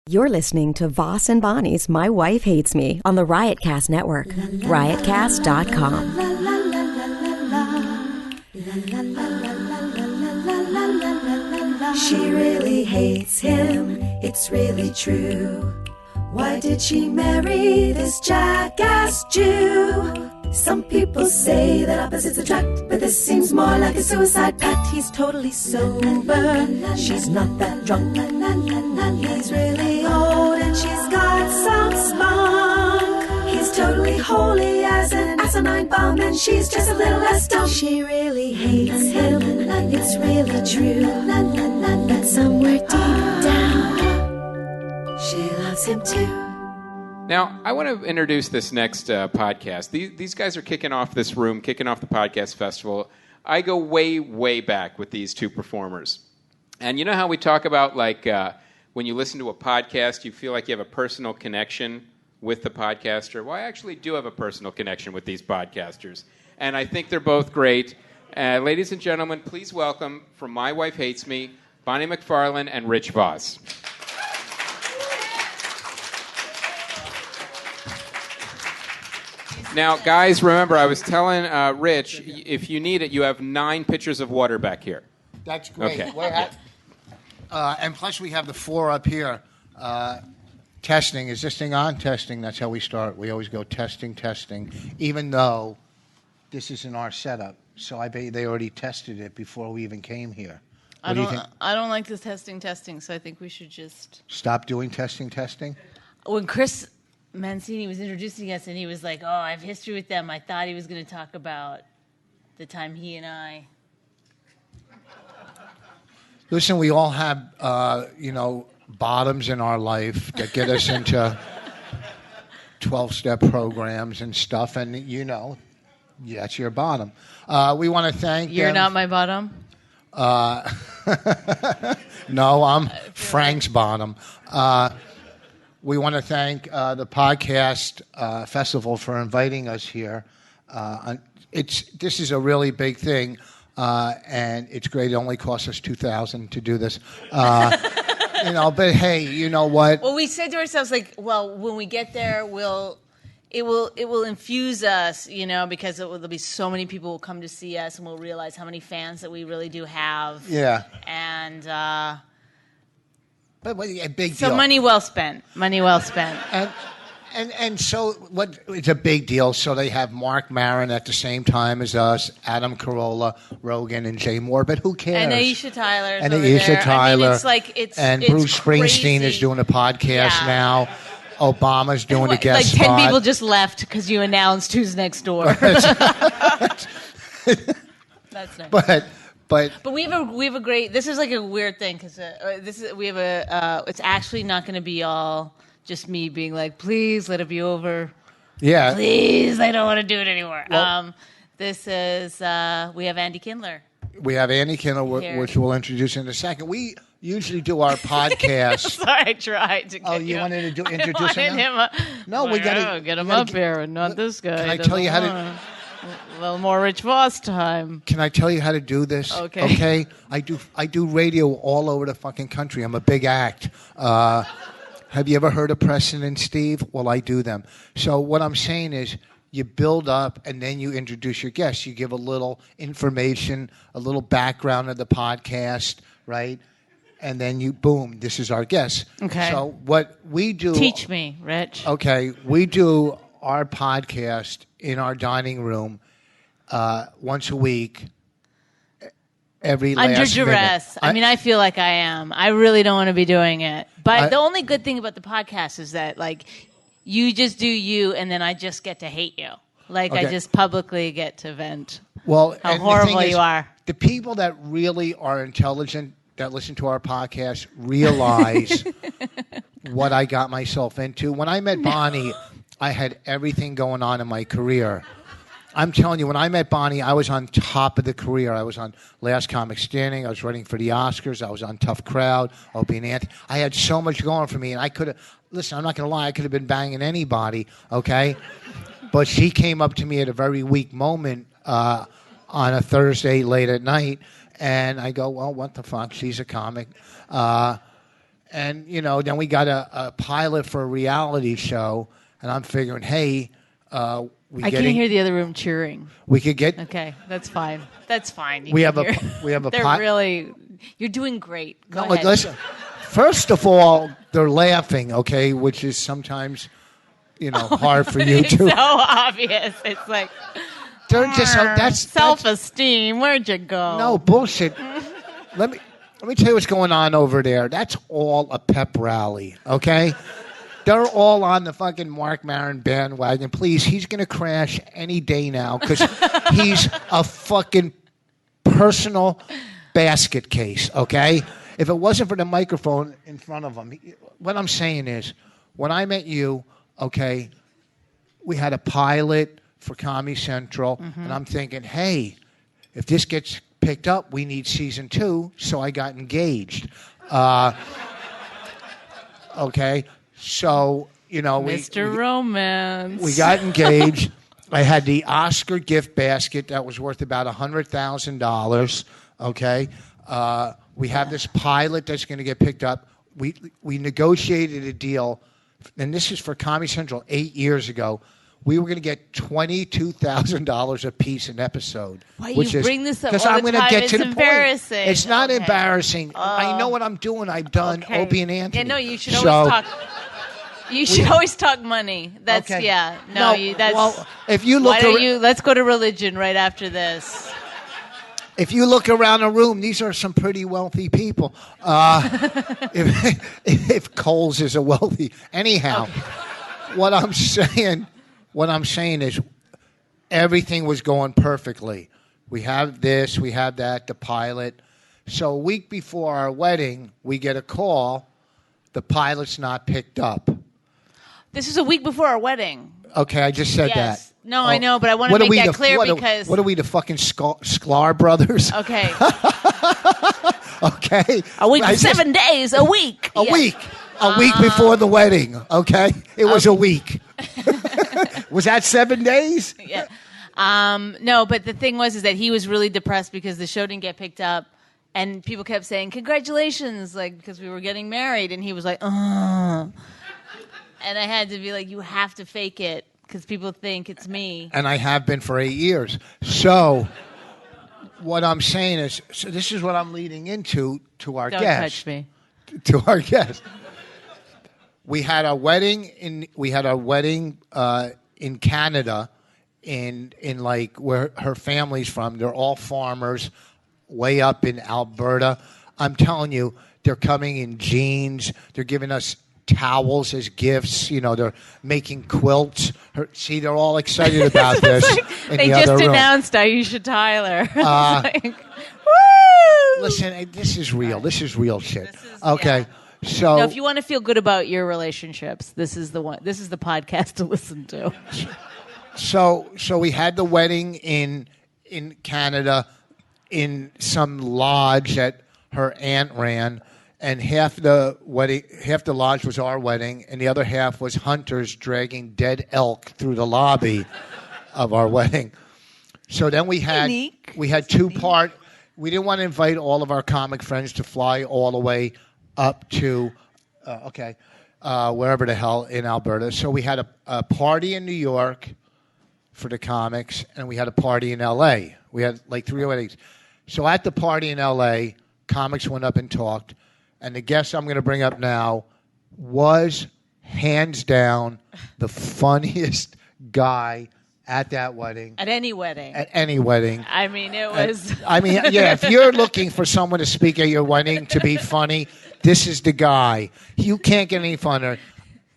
You're listening to Voss and Bonnie's My Wife Hates Me on the Riotcast Network. Riotcast.com. She really hates him, it's really true. Why did she marry this jackass Jew? Some people say that opposites attract, but this seems more like a suicide pact. He's totally sober, she's not that drunk. He's really old and she's got some spunk. He's totally holy as an asinine bomb, and she's just a little less dumb. She really hates him, it's really true. But somewhere deep down, she loves him too. Now, I want to introduce this next podcast. These guys are kicking off this room, kicking off the podcast festival. I go way, way back with these two performers. And you know how we talk about, like, when you listen to a podcast, you feel like you have a personal connection with the podcaster? Well, I actually do have a personal connection with these podcasters. And I think they're both great. Ladies and gentlemen, please welcome, from My Wife Hates Me, Bonnie McFarlane and Rich Voss. Now, guys, remember, I was telling Rich, if you need it, you have 9 pitchers of water back here. That's great. Okay. And plus, we have the floor up here. Testing. Is this thing on? Testing. That's how we start. We always go testing, testing, even though this isn't our setup. So I bet they already tested it before we even came here. What do you think? I don't like this testing, so I think we should just... Stop doing testing? When Chris Mancini was introducing us and he was like, I have history with them, I thought he was going to talk about the time he and I... Listen, we all have, bottoms in our life that get us into 12-step programs and stuff, and that's your bottom. We want to thank You're them. not my bottom? No, I'm Frank's bottom. We want to thank the podcast festival for inviting us here. This is a really big thing, and it's great. It only cost us $2,000 to do this. But hey, you know what? Well, we said to ourselves, when we get there, it will infuse us, because there'll be so many people who will come to see us, and we'll realize how many fans that we really do have. Yeah. And but a big so deal. money well spent. And so what? It's a big deal. So they have Mark Maron at the same time as us, Adam Carolla, Rogan, and Jay Moore. But who cares? And Aisha Tyler. And Aisha Tyler. I mean, it's Bruce Springsteen crazy. is doing a podcast now. Obama's doing a guest 10 spot. people just left because you announced who's next door. That's nice. But we have a great. This is like a weird thing because it's actually not going to be all just me being like, please let it be over. Yeah. Please, I don't want to do it anymore. Well, this is we have Andy Kindler. We have Andy Kindler, which we'll introduce in a second. We usually do our podcast. Sorry, I tried to. Oh, you wanted to introduce him? No, we got to get him up here, and not this guy. Can I tell you how to? A little more Rich Voss time. Can I tell you how to do this? Okay. I do radio all over the fucking country. I'm a big act. Have you ever heard of Preston and Steve? Well, I do them. So what I'm saying is you build up and then you introduce your guests. You give a little information, a little background of the podcast, right? And then boom, this is our guest. Okay. So what we do... Teach me, Rich. Okay. We do our podcast in our dining room once a week, every last under duress. minute. I feel like I am. I really don't want to be doing it. But the only good thing about the podcast is that, you just do you, and then I just get to hate you. I just publicly get to vent how horrible you are. The people that really are intelligent that listen to our podcast realize what I got myself into. When I met Bonnie, I had everything going on in my career. I'm telling you, when I met Bonnie, I was on top of the career. I was on Last Comic Standing. I was running for the Oscars. I was on Tough Crowd, Opie and Anthony. I had so much going for me, and I could have... Listen, I'm not going to lie. I could have been banging anybody, okay? But she came up to me at a very weak moment on a Thursday late at night, and I go, well, what the fuck? She's a comic. And, then we got a pilot for a reality show, and I'm figuring, hey, I can't hear the other room cheering. We could get... Okay, that's fine. That's fine. We have a They're really... You're doing great. Go ahead. Listen, first of all, they're laughing, okay, which is sometimes, hard for you it's to... so obvious. It's like... They're just... That's self-esteem. Where'd you go? No, bullshit. Let me tell you what's going on over there. That's all a pep rally, okay? They're all on the fucking Mark Maron bandwagon. Please, he's going to crash any day now because he's a fucking personal basket case, okay? If it wasn't for the microphone in front of him, what I'm saying is, when I met you, okay, we had a pilot for Comedy Central, and I'm thinking, hey, if this gets picked up, we need season 2, so I got engaged. Okay, so, Mr. Romance. We got engaged. I had the Oscar gift basket that was worth about $100,000, okay? We have this pilot that's going to get picked up. We negotiated a deal, and this is for Comedy Central 8 years ago. We were going to get $22,000 a piece an episode. Why you bring this up all the time? It's embarrassing. Point. It's not embarrassing. I know what I'm doing. I've done Opie and Anthony. Yeah, no, you should always talk. You should always talk money. That's yeah. No, that's. Well, if you look, let's go to religion right after this. If you look around the room, these are some pretty wealthy people. If Coles is a wealthy, anyhow, what I'm saying is everything was going perfectly. We have this, we have that, the pilot. So a week before our wedding, we get a call. The pilot's not picked up. This is a week before our wedding. Okay, I just said that. No, I know, but I want to make that clear because... What are we, the fucking Sklar brothers? Okay. Okay. A week, 7 days, a week. A week before the wedding, okay? It was a week. Was that 7 days? Yeah. No, but the thing was is that he was really depressed because the show didn't get picked up, and people kept saying, congratulations, like, because we were getting married, and he was like, and I had to be like, you have to fake it because people think it's me. And I have been for 8 years. So what I'm saying is, so this is what I'm leading into to our Don't guest. touch me. To our guest. We had a wedding in Canada, in like where her family's from. They're all farmers, way up in Alberta. I'm telling you, they're coming in jeans. They're giving us towels as gifts. They're making quilts. They're all excited about this. They just announced Aisha Tyler. Woo! Listen, this is real. This is real shit. Okay. Yeah. So, if you want to feel good about your relationships, this is the one. This is the podcast to listen to. So we had the wedding in Canada in some lodge that her aunt ran, and half the lodge was our wedding, and the other half was hunters dragging dead elk through the lobby of our wedding. So then we had two-part. We didn't want to invite all of our comic friends to fly all the way up to, wherever the hell in Alberta. So we had a party in New York for the comics, and we had a party in L.A. We had like 3 weddings. So at the party in L.A., comics went up and talked, and the guest I'm going to bring up now was, hands down, the funniest guy at that wedding. At any wedding. I mean, it was... if you're looking for someone to speak at your wedding to be funny, this is the guy. You can't get any funner.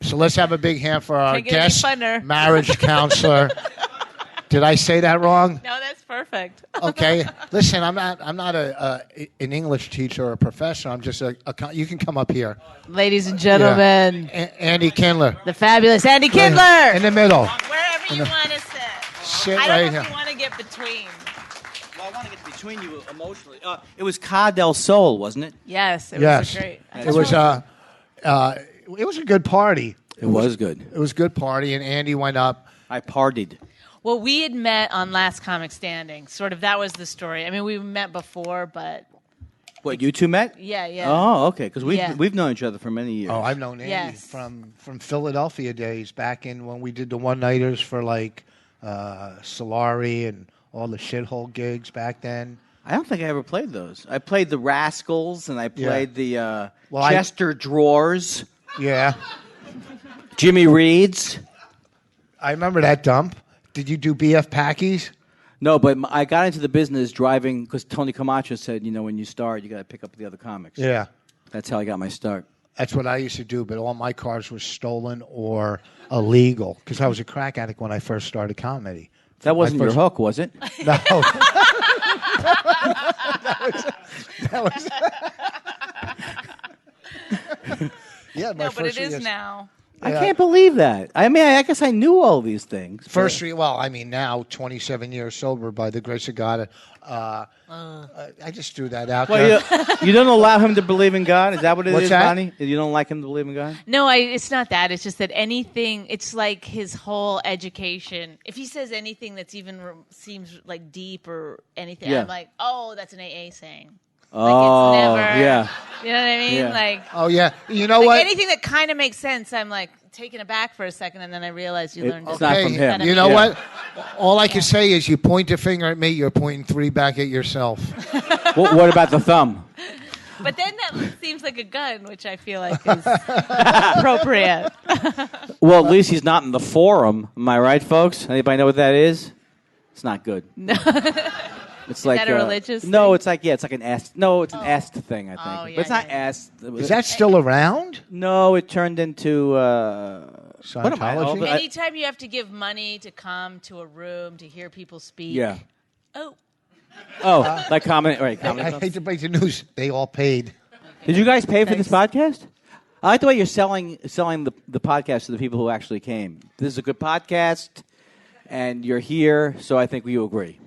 So let's have a big hand for our guest marriage counselor. Did I say that wrong? No, that's perfect. Okay. Listen, I'm not an English teacher or a professor. I'm just you can come up here. Ladies and gentlemen. Yeah. Andy Kindler. The fabulous Andy Kindler. In the middle. Wherever you want to sit. Sit I right don't know here. if you want to get between. Well, I want to get between you emotionally. It was Car del Sol, wasn't it? Yes. It was great. It was a good party. It was good. It was a good party, and Andy went up. I partied. Well, we had met on Last Comic Standing. Sort of, that was the story. I mean, we met before, but What, you two met? Yeah. Oh, okay. Because Yeah. we've known each other for many years. Oh, I've known Andy Yes. from Philadelphia days, back in when we did the one-nighters for like Solari and all the shithole gigs back then. I don't think I ever played those. I played the Rascals and I played the Chester Drawers, Yeah, Jimmy Reed's. I remember that dump. Did you do BF Packies? No, but I got into the business driving because Tony Camacho said, when you start, you got to pick up the other comics. Yeah. That's how I got my start. That's what I used to do, but all my cars were stolen or illegal because I was a crack addict when I first started comedy. That wasn't your hook, was it? No. that was yeah, my No, but first it is years- now. I can't believe that. I mean, I guess I knew all these things. First, well, I mean, now 27 years sober by the grace of God. I just threw that out there. Well, you don't allow him to believe in God? Is that what it What's is, that? Bonnie? You don't like him to believe in God? No, it's not that. It's just that anything. It's like his whole education. If he says anything that's even seems like deep or anything, Yeah. I'm like, oh, that's an AA saying. Oh, Like it's never. yeah. You know what I mean? Yeah. Like. Oh, yeah. You know Like what? anything that kind of makes sense, I'm like taken aback for a second, and then I realize you learned. It's not from him. You know Yeah. what? All I can say is you point a finger at me, you're pointing 3 back at yourself. What about the thumb? But then that seems like a gun, which I feel like is appropriate. Well, at least he's not in the forum. Am I right, folks? Anybody know what that is? It's not good. No. It's like that a religious No, thing? it's like it's like an est. No, it's an est thing. I think, Oh, yeah, but it's not yeah. est. Is that still around? No, it turned into what am I? Scientology? Anytime you have to give money to come to a room to hear people speak. Yeah. Oh, Like comment. Right. I Comment. hate to break the news. They all paid. Did you guys pay for this Thanks. podcast? I like the way you're selling the podcast to the people who actually came. This is a good podcast, and you're here, so I think you agree.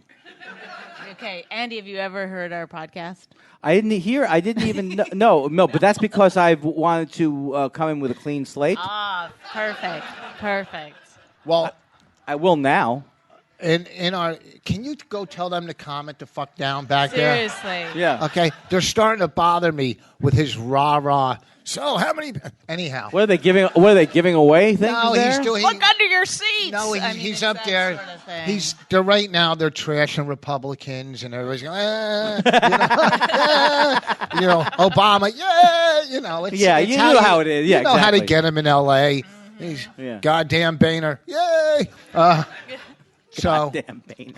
okay. Andy, have you ever heard our podcast? I didn't even know. No, but that's because I've wanted to come in with a clean slate. Ah, perfect. Well, I will now. in our, can you go tell them to comment the fuck down back there? Seriously. Yeah. Okay, they're starting to bother me with his rah. So how many? Anyhow, What are they giving? What are they giving away? Things no, there? he's doing. Look under your seats. No, I mean, he's it's up that there. sort of thing. They're right now. They're trashing Republicans, and everybody's going, Obama, yeah, it's Yeah, it's you how know how it is. Yeah, you know how to exactly. get him in L.A. He's Yeah. goddamn Boehner, yay! So Damn pain.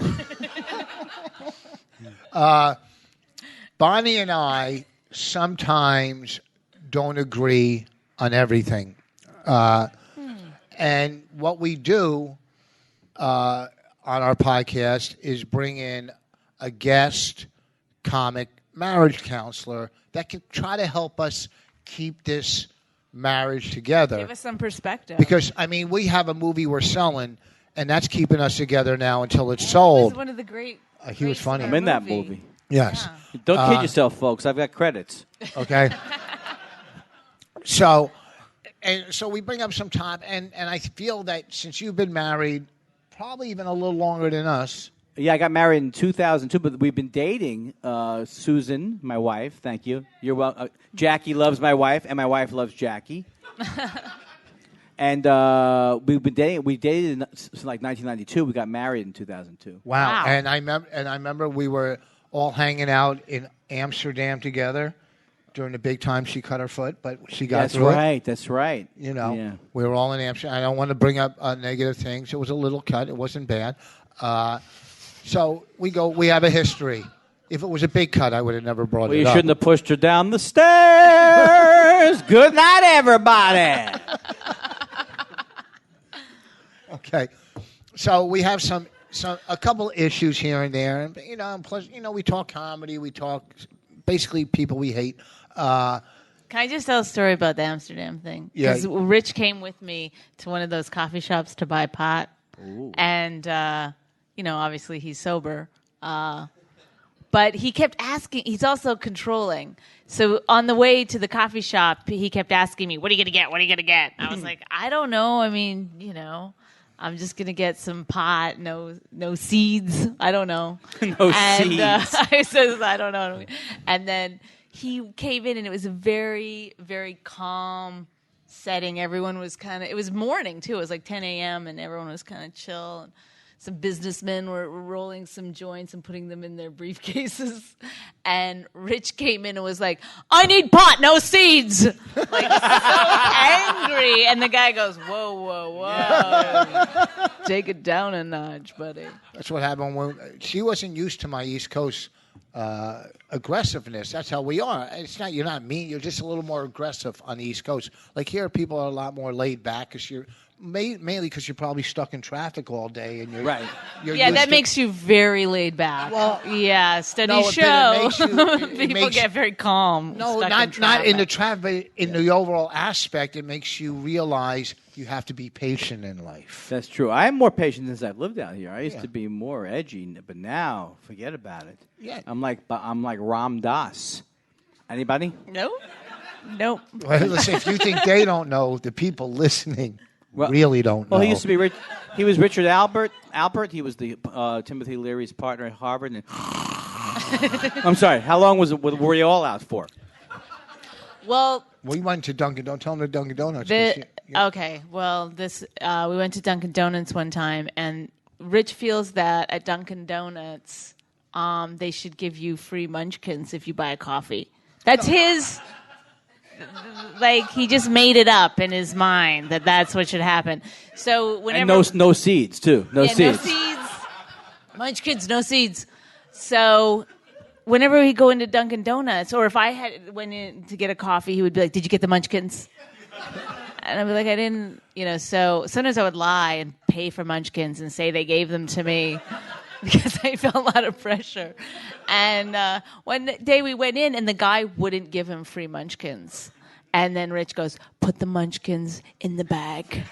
Bonnie and I sometimes don't agree on everything. And what we do on our podcast is bring in a guest comic marriage counselor that can try to help us keep this marriage together. Give us some perspective. Because, I mean, we have a movie we're selling, and that's keeping us together now until it's It sold. was one of the great. He was funny. I'm in that movie. Yes. Don't kid yourself, folks. I've got credits. Okay. So we bring up some time, and I feel that since you've been married, probably even a little longer than us. Yeah, I got married in 2002, but we've been dating Susan, my wife. Thank you. You're well. Jackie loves my wife, and my wife loves Jackie. And we've been dating. We dated since like 1992. We got married in 2002. Wow. Wow. And I remember we were all hanging out in Amsterdam together during the big time she cut her foot, but she got That's through it. right. That's right. We were all in Amsterdam. I don't want to bring up negative things. It was a little cut. It wasn't bad. So we have a history. If it was a big cut, I would have never brought Well, it you up. shouldn't have pushed her down the stairs. Good night, everybody. Okay. So we have a couple issues here and there, and and plus, we talk comedy, we talk basically people we hate. Can I just tell a story about the Amsterdam thing? Yeah. Because Rich came with me to one of those coffee shops to buy pot. Ooh. And, obviously he's sober. But he kept asking, he's also controlling. So on the way to the coffee shop, he kept asking me, what are you going to get? What are you going to get? I was like, I don't know. I mean, I'm just going to get some pot, no seeds. I don't know. No seeds. I says, I don't know. And then he came in and it was a very, very calm setting. Everyone was it was morning too. It was like 10 a.m. and everyone was kind of chill. And some businessmen were rolling some joints and putting them in their briefcases. And Rich came in and was like, I need pot, no seeds. Like, so angry. And the guy goes, whoa, whoa, whoa. Yeah. Take it down a notch, buddy. That's what happened when she wasn't used to my East Coast aggressiveness. That's how we are. It's not, you're not mean. You're just a little more aggressive on the East Coast. Like here, people are a lot more laid back because you're mainly because you're probably stuck in traffic all day and you're right. That makes you very laid back. Well, yeah, studies show people get very calm. No, not in the traffic, but in the overall aspect, it makes you realize you have to be patient in life. That's true. I am more patient since I've lived out here. I used to be more edgy, but now forget about it. Yeah, I'm like Ram Dass. Anybody? No. Well, listen, if you think they don't know, the people listening really don't know. Well, he used to be Rich. He was Richard Albert. He was the Timothy Leary's partner at Harvard. And I'm sorry. How long were you all out for? Well, we went to Dunkin'. Don't tell them the Dunkin' Donuts. Okay. Well, we went to Dunkin' Donuts one time, and Rich feels that at Dunkin' Donuts, they should give you free munchkins if you buy a coffee. That's his. Like, he just made it up in his mind that that's what should happen. So whenever and no seeds too. No seeds. No seeds. Munchkins, no seeds. So whenever we go into Dunkin' Donuts, or if I went in to get a coffee, he would be like, "Did you get the munchkins?" And I'd be like, "I didn't." So sometimes I would lie and pay for munchkins and say they gave them to me. Because I felt a lot of pressure. And one day we went in, and the guy wouldn't give him free munchkins. And then Rich goes, put the munchkins in the bag.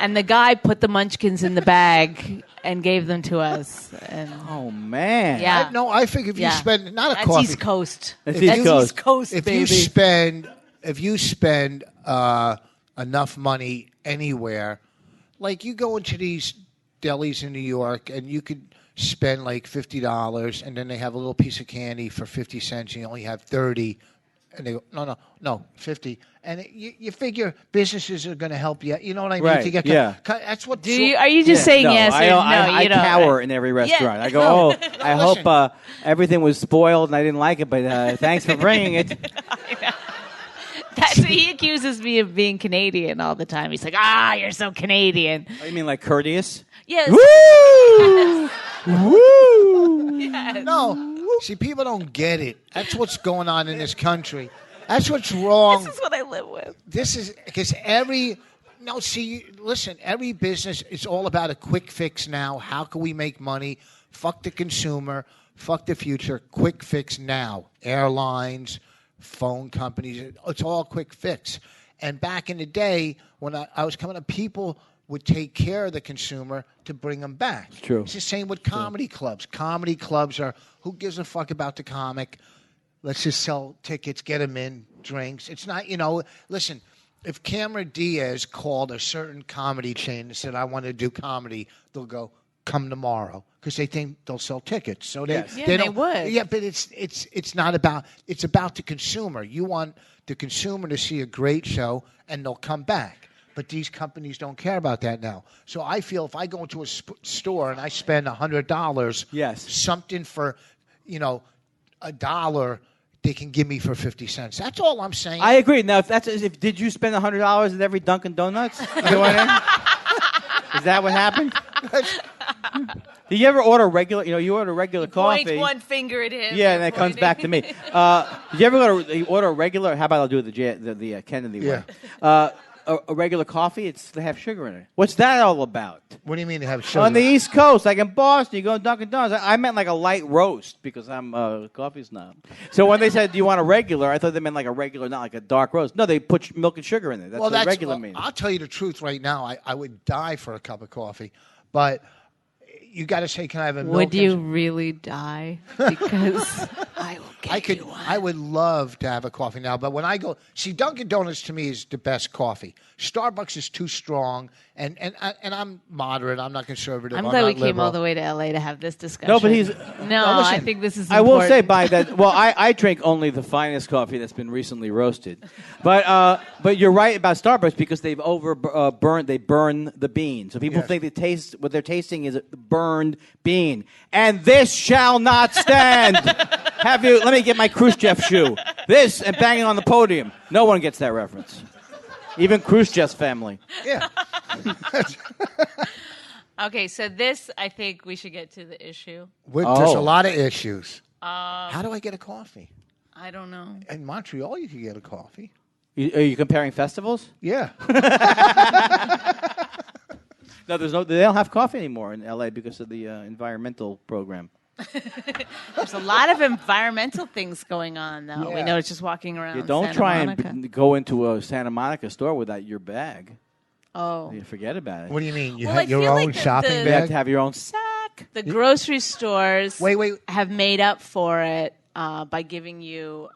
And the guy put the munchkins in the bag and gave them to us. And oh, man. Yeah. I think if you spend, not a That's coffee. East Coast. That's East Coast, if baby. If you spend enough money anywhere, like you go into these delis in New York, and you could spend like $50, and then they have a little piece of candy for 50 cents, and you only have 30, and they go, no, 50, and you figure businesses are going to help you. You know what I mean? Right. To get that's what. Are you just saying yes or no? I cower in every restaurant. I go, I hope everything was spoiled and I didn't like it, but thanks for bringing it. He accuses me of being Canadian all the time. He's like, you're so Canadian. Oh, you mean like courteous? Yes. Woo! Woo! Yes. No. See, people don't get it. That's what's going on in this country. That's what's wrong. This is what I live with. This is because listen, every business is all about a quick fix now. How can we make money? Fuck the consumer. Fuck the future. Quick fix now. Airlines, phone companies, it's all quick fix. And back in the day, when I was coming up, people would take care of the consumer to bring them back. It's true. It's the same with comedy clubs. Comedy clubs are, who gives a fuck about the comic? Let's just sell tickets, get them in, drinks. It's not, listen, if Cameron Diaz called a certain comedy chain and said, I want to do comedy, they'll go, come tomorrow, because they think they'll sell tickets. So they would. Yeah, but it's not about, it's about the consumer. You want the consumer to see a great show and they'll come back. But these companies don't care about that now. So I feel if I go into a store and I spend $100, something for, $1 they can give me for 50 cents. That's all I'm saying. I agree. Now, did you spend $100 at every Dunkin' Donuts? You know what I mean? Is that what happened? Did you ever order regular? You order regular coffee. Point one finger at him. Yeah, and it comes back to me. Did you ever order a regular? How about I'll do the Kennedy way? A regular coffee, they have sugar in it. What's that all about? What do you mean they have sugar? On the East Coast, like in Boston, you go to Dunkin' Donuts. I meant like a light roast because I'm a coffee snob. So when they said, do you want a regular, I thought they meant like a regular, not like a dark roast. No, they put milk and sugar in it. That's what regular means. I'll tell you the truth right now. I would die for a cup of coffee. But, you got to say, can I have a milk? Would you really die? Because I will get you one. I would love to have a coffee now, but when I go, see, Dunkin' Donuts to me is the best coffee. Starbucks is too strong, and I'm moderate. I'm not conservative. I'm glad we not came liberal. all the way to LA to have this discussion. No, but he's. No, listen, I think this is. I will important. say by that. Well, I drink only the finest coffee that's been recently roasted, but you're right about Starbucks because they've they burn the bean, so people think what they're tasting is a burned bean, and this shall not stand. Have you? Let me get my Khrushchev shoe. This and banging on the podium. No one gets that reference, even Khrushchev's family. Yeah. Okay, so this, I think we should get to the issue. There's a lot of issues. How do I get a coffee? I don't know. In Montreal, you can get a coffee. Are you comparing festivals? Yeah. No, they don't have coffee anymore in L.A. because of the environmental program. There's a lot of environmental things going on, though. Yeah. We know it's just walking around. You don't Santa try Monica. and go into a Santa Monica store without your bag. Oh. You forget about it. What do you mean? You Well, have I your feel own like shopping You have bag? to have your own sack. The grocery stores Wait. have made up for it by giving you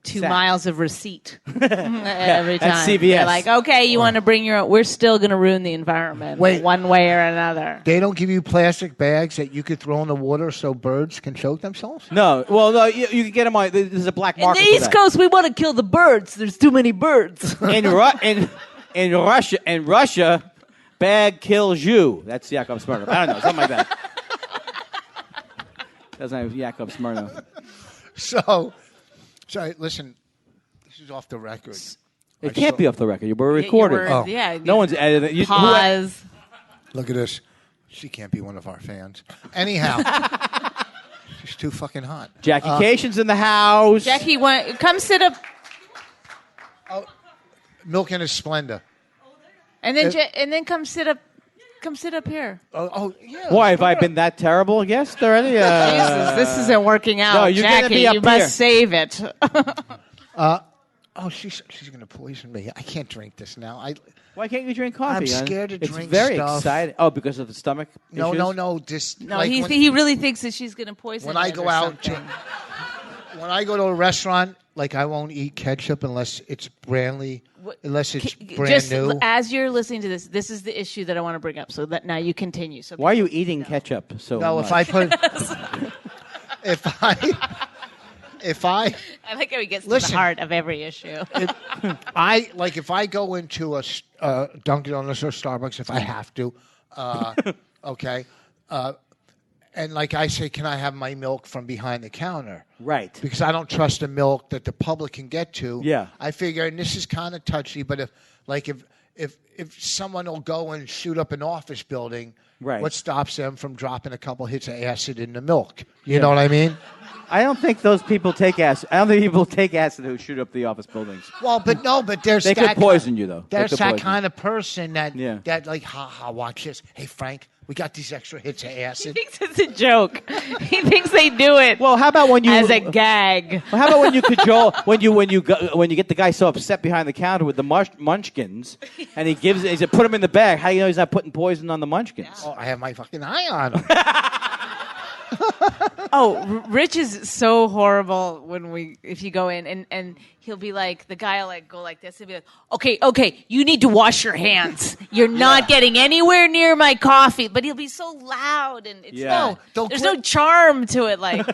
2 Sack. miles of receipt every time. At CVS. They're like, okay, you want to bring your own. We're still going to ruin the environment Wait. one way or another. They don't give you plastic bags that you could throw in the water so birds can choke themselves? No. Well, no, you can get them on. There's a black In market the for East that. Coast, we want to kill the birds. There's too many birds. In Russia, bag kills you. That's Yakov Smirnoff. I don't know, something like that. Doesn't have Yakov Smirnoff. So, sorry, listen, this is off the record. It can't be off the record. We're recorded. Oh. Yeah. No one's edited it. Pause. Look at this. She can't be one of our fans. Anyhow, she's too fucking hot. Jackie Cation's in the house. Jackie, come sit up. Milk in a Splenda. And then come sit up. Come sit up here. Oh yeah. Why, have I been that terrible a guest already? Jesus, this isn't working out. No, you're gonna Jackie, be up you here. must save it. She's going to poison me. I can't drink this now. Why can't you drink coffee? I'm scared to it's drink very stuff. exciting. Oh, because of the stomach No. issues? No, like he really thinks that she's going to poison when it I go or out something. when I go to a restaurant, like I won't eat ketchup unless it's brand new. Just as you're listening to this, this is the issue that I want to bring up. So that now you continue. So Why are you eating ketchup so No, much? if I put if I I like how he gets to Listen. the heart of every issue. if I go into a Dunkin' Donuts or Starbucks if I have to, okay, and like I say, can I have my milk from behind the counter? Right. Because I don't trust the milk that the public can get to. Yeah. I figure, and this is kind of touchy, but if someone will go and shoot up an office building, Right. what stops them from dropping a couple hits of acid in the milk? You know what I mean? I don't think those people take acid. I don't think people take acid who shoot up the office buildings. Well, but there's They could poison you, though. There's They could that poison kind of person that Yeah. like, watch this. Hey, Frank, we got these extra hits of He acid. thinks it's a joke. He thinks they do it Well, how about when you as a gag. Well, how about when you cajole when you get the guy so upset behind the counter with the munchkins, and he said, put him in the bag. How do you know he's not putting poison on the munchkins? Oh, I have my fucking eye on him. Rich is so horrible if you go in and he'll be like, the guy will like go like this and be like, okay, you need to wash your hands. You're not getting anywhere near my coffee. But he'll be so loud and it's there's no charm to it. Like,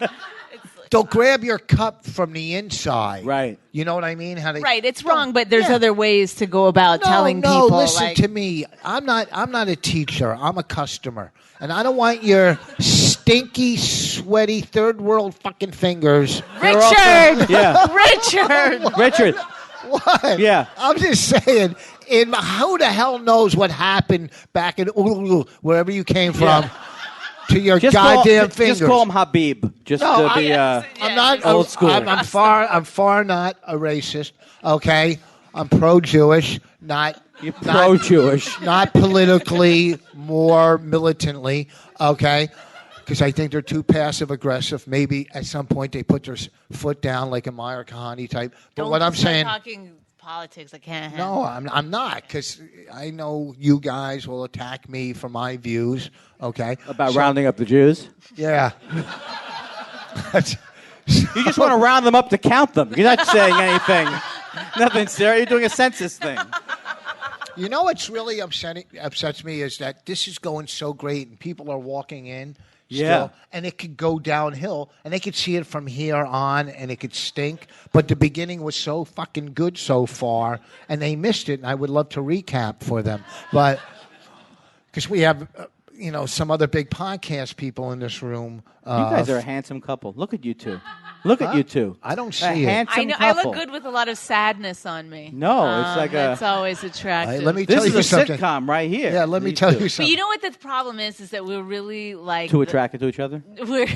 They'll grab your cup from the inside. Right. You know what I mean? Right, it's wrong, but there's other ways to go about telling no, people. listen to me. I'm not a teacher. I'm a customer. And I don't want your stinky, sweaty, third world fucking fingers. Richard! Yeah. Richard. What? Yeah. I'm just saying, who the hell knows what happened back in wherever you came from to your goddamn fingers. Just call him Habib. Just to be I'm not old school. I'm far not a racist. Okay, I'm pro-Jewish, not pro-Jewish, not politically, more militantly. Okay, because I think they're too passive aggressive. Maybe at some point they put their foot down like a Meyer Kahane type. But what I'm saying, talking politics. I can't handle No, I'm not, because I know you guys will attack me for my views, okay? About rounding up the Jews? Yeah. You just want to round them up to count them. You're not saying anything. Nothing serious. You're doing a census thing. You know what's really upsets me is that this is going so great and people are walking in still, and it could go downhill, and they could see it from here on, and it could stink. But the beginning was so fucking good so far, and they missed it, and I would love to recap for them. But because we have... some other big podcast people in this room. You guys are a handsome couple. Look at you two. Look at you two. I don't see a it. handsome I couple. look good with a lot of sadness on me. No, it's like It's always attractive. Let me This tell is you a something. sitcom right here. Yeah, let me These tell two. you But something. you know what the problem is that we're really like... Too attracted to each other? We're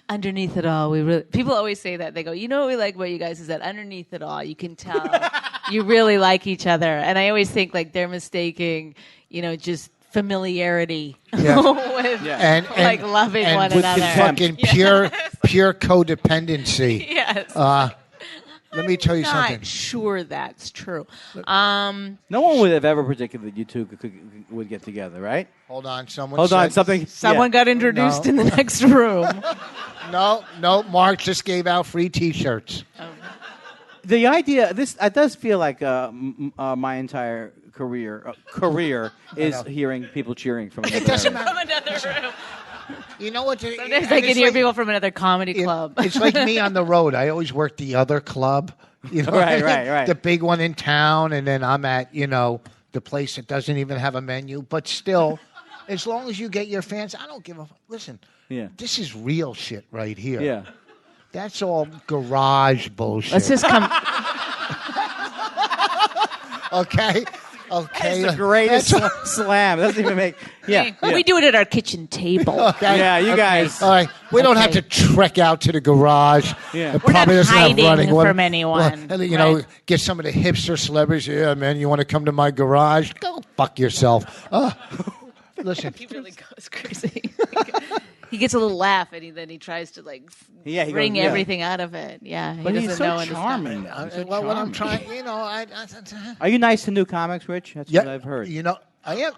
underneath it all. People always say that. They go, you know what we like about you guys is that underneath it all, you can tell you really like each other. And I always think like they're mistaking, just familiarity Yeah. with and loving and one with another. fucking pure codependency. Yes. Let me tell you Not something. sure that's true. No one would have ever predicted that you two would get together, right? Hold on, someone. Hold on, said- something. Someone got introduced in the next room. No. Mark just gave out free T-shirts. The idea, it does feel like my entire career is hearing people cheering from another It doesn't area. From matter. another room. You know what? Sometimes I can hear people from another comedy club. It's like me on the road. I always work the other club. Right. The big one in town, and then I'm at the place that doesn't even have a menu. But still, as long as you get your fans, I don't give a. Listen, this is real shit right here. Yeah. That's all garage bullshit. Let's just come. Okay. It's the greatest slam. It doesn't even make. Yeah. We do it at our kitchen table. Okay. Yeah, you guys. All right. We don't have to trek out to the garage. Yeah. It We're probably not doesn't have hiding running water. from anyone, Well, right? get some of the hipster celebrities. Yeah, man, you want to come to my garage? Go fuck yourself. Listen. He really goes crazy. He gets a little laugh, and then he tries to he bring goes, everything out of it. Yeah, But he he's doesn't know so when to stop. charming. Well, what I'm trying, Are you nice to new comics, Rich? That's what I've heard. I am.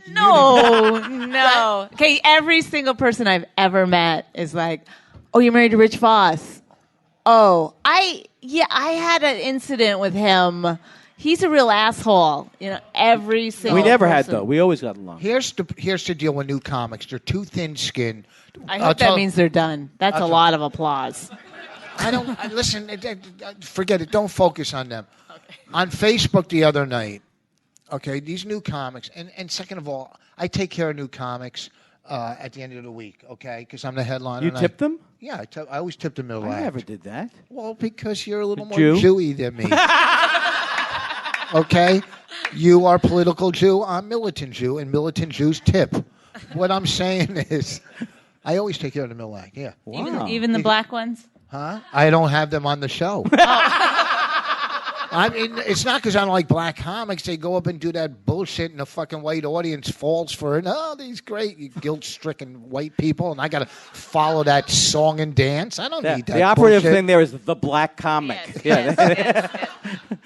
No. Okay, every single person I've ever met is like, "Oh, you're married to Rich Voss." Oh, I had an incident with him. He's a real asshole. Every single. We never had person. though. We always got along. Here's the deal with new comics. They're too thin-skinned. I hope that means they're done. That's a lot of applause. Listen. Forget it. Don't focus on them. Okay. On Facebook the other night. Okay, these new comics, and second of all, I take care of new comics at the end of the week. Okay, because I'm the headliner. You tip them? Yeah, I always tip them middle I act. never did that. Well, because you're a little more Jew? Jewy than me. Okay? You are political Jew, I'm militant Jew, and militant Jews tip. What I'm saying is, I always take care of the middle act, yeah. Wow. Even the black ones? Huh? I don't have them on the show. I mean, it's not because I don't like black comics. They go up and do that bullshit, and the fucking white audience falls for it. Oh, these great guilt-stricken white people, and I got to follow that song and dance. I don't need that. The operative bullshit. thing there is the black comic. Yes.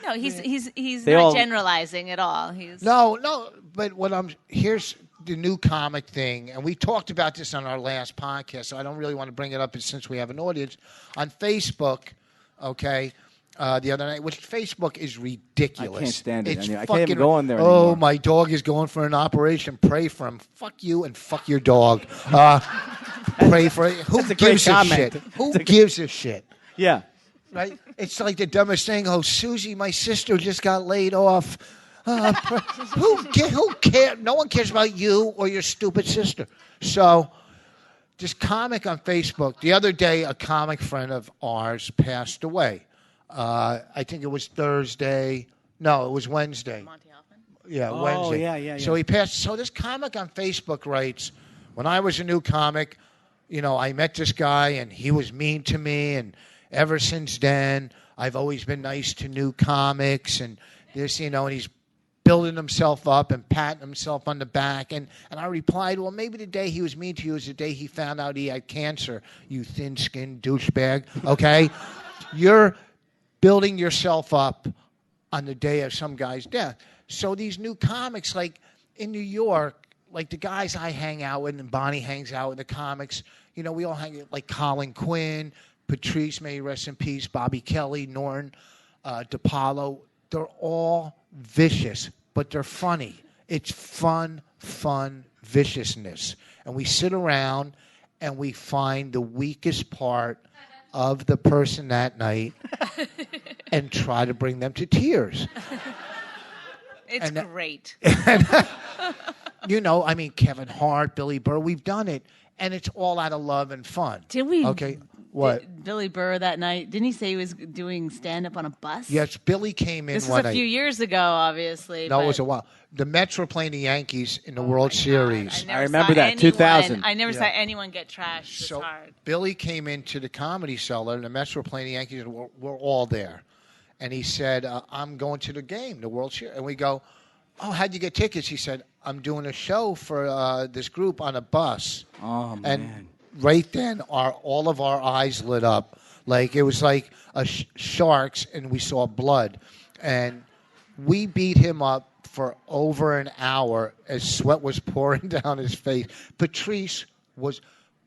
No, he's not generalizing at all. No, but here's the new comic thing, and we talked about this on our last podcast, so I don't really want to bring it up since we have an audience. On Facebook, okay, the other night, which Facebook is ridiculous. I can't stand it. It's I can't fucking, even go on there Oh, anymore. my dog is going for an operation. Pray for him. Fuck you and fuck your dog. Pray for it. Who That's a great gives a comment. shit? Who gives a shit? Yeah. Right? It's like the dumbest thing. Oh, Susie, my sister just got laid off. Who cares? No one cares about you or your stupid sister. So, this comic on Facebook. The other day, a comic friend of ours passed away. I think it was Thursday. No, it was Wednesday. Monty Hoffman? Yeah, Oh, Wednesday. yeah. So he passed. So this comic on Facebook writes, when I was a new comic, I met this guy and he was mean to me, and ever since then, I've always been nice to new comics, and this, and he's building himself up and patting himself on the back. And I replied, well, maybe the day he was mean to you is the day he found out he had cancer, you thin-skinned douchebag, okay? You're building yourself up on the day of some guy's death. So these new comics, like in New York, like the guys I hang out with and Bonnie hangs out with, the comics, you know, we all hang out, like Colin Quinn, Patrice, may he rest in peace, Bobby Kelly, Norton, DePaulo. They're all vicious, but they're funny. It's fun viciousness. And we sit around and we find the weakest part of the person that night and try to bring them to tears. It's great. You know, I mean, Kevin Hart, Billy Burr, we've done it, and it's all out of love and fun. Did we? Okay, what? Billy Burr that night, didn't he say he was doing stand-up on a bus? Yes, Billy came in This one was a night. few years ago, obviously. No, but it was a while. The Mets were playing the Yankees in the World Series. I remember that, 2000. I never saw anyone get trashed this So hard. Billy came into the Comedy Cellar, and the Mets were playing the Yankees, and we're all there. And he said, I'm going to the game, the World Series. And we go, oh, how'd you get tickets? He said, I'm doing a show for this group on a bus. Oh, man. And right then, all of our eyes lit up. Like, it was like sharks, and we saw blood. And we beat him up for over an hour as sweat was pouring down his face. Patrice was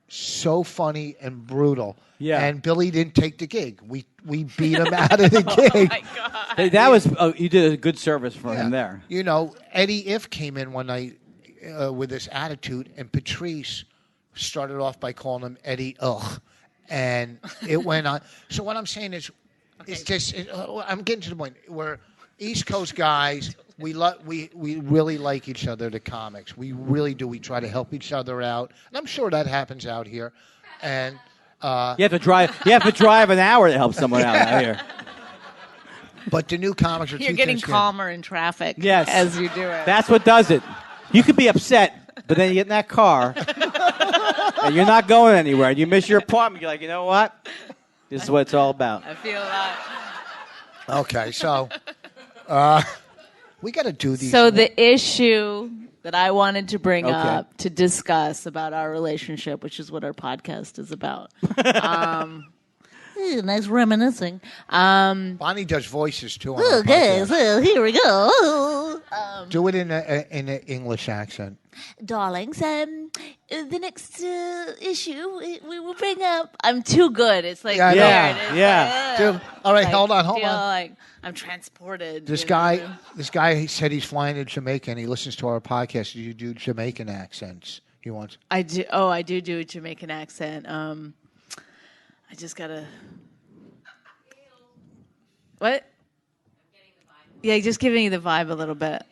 so funny and brutal. Yeah. And Billy didn't take the gig. We beat him out of the gig. My God. Hey, that was you did a good service for him there. You know, Eddie If came in one night with this attitude, and Patrice started off by calling him Eddie Ugh. And it went on. So what I'm saying is, it's just, I'm getting to the point where East Coast guys, we really like each other, the comics. We really do. We try to help each other out. And I'm sure that happens out here. And You have to drive an hour to help someone out here. but the new comics are You're too getting thin-skinned. calmer in traffic Yes. as you do it. That's what does it. You could be upset, but then you get in that car, and you're not going anywhere, and you miss your appointment. You're like, you know what? This is what it's all about. I feel that. Okay, so we got to do these. So the issue that I wanted to bring Okay. up to discuss about our relationship, which is what our podcast is about. Nice reminiscing. Bonnie does voices too. On her Okay, podcast. so here we go. Do it in an English accent. Darlings, the next issue we will bring up. I'm too good. It's like Yeah, I know. weird. It's Yeah. Dude, all right, like, hold on. feel like I'm transported. This you guy, know? he said he's flying to Jamaica and he listens to our podcast. You do Jamaican accents. He wants. I do. Oh, I do a Jamaican accent. I just gotta. What? Yeah, just giving you the vibe a little bit.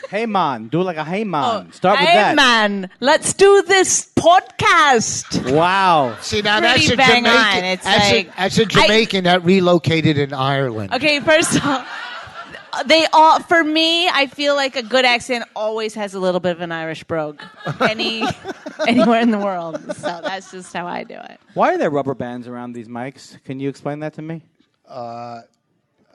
Hey man, do like a hey man. Start with Hey that. man, let's do this podcast. Wow. See, now Pretty that's a bang Jamaican. on. It's that's, like- that's a Jamaican that relocated in Ireland. Okay, first of all, they all for me. I feel like a good accent always has a little bit of an Irish brogue. Anywhere in the world, so that's just how I do it. Why are there rubber bands around these mics? Can you explain that to me?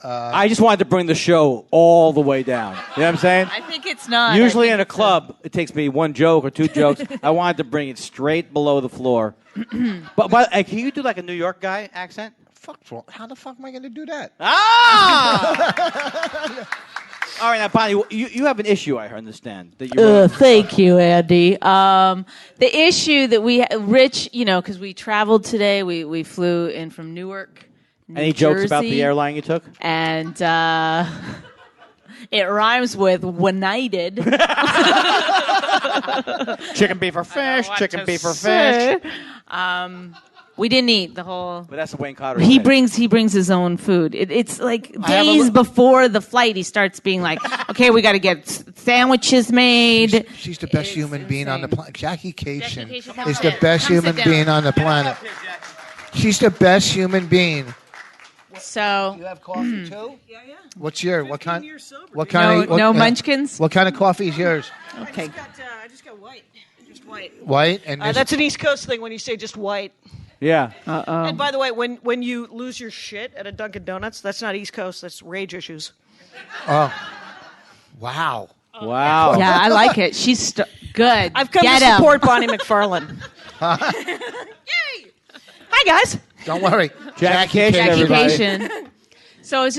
I just wanted to bring the show all the way down. You know what I'm saying? I think it's not. Usually I in a think club, it takes me one joke or two jokes. I wanted to bring it straight below the floor. but can you do like a New York guy accent? How the fuck am I going to do that? Ah! All right, now, Bonnie, you have an issue, I understand. That you thank you, Andy. The issue that Rich, because we traveled today. We flew in from Newark. New Any jokes about Jersey, the airline you took? And it rhymes with "wenited." Chicken, beef, or fish. Chicken, beef, or fish. We didn't eat the whole. But that's the Wayne Cotter He thing. brings his own food. It's like have a days li- before the flight, he starts being like, "Okay, we got to get sandwiches made." She's the best It's human being on the insane. planet. Jackie Cation Cation, come is sit. the best Come human sit down. being on the planet. She's the best human being. So You have coffee too? Yeah. What's your what kind? Years sober, What dude. kind? no of munchkins. What kind of coffee is yours? Okay. I just got white. Just white. White and this- That's an East Coast thing when you say just white. Yeah. And by the way, when you lose your shit at a Dunkin' Donuts, that's not East Coast. That's rage issues. oh, wow. Wow. Yeah, I like it. She's good. I've come Get to 'em. support Bonnie McFarlane. Yay! Hi guys. Don't worry, Jackie Cation, Cation, Education. So I was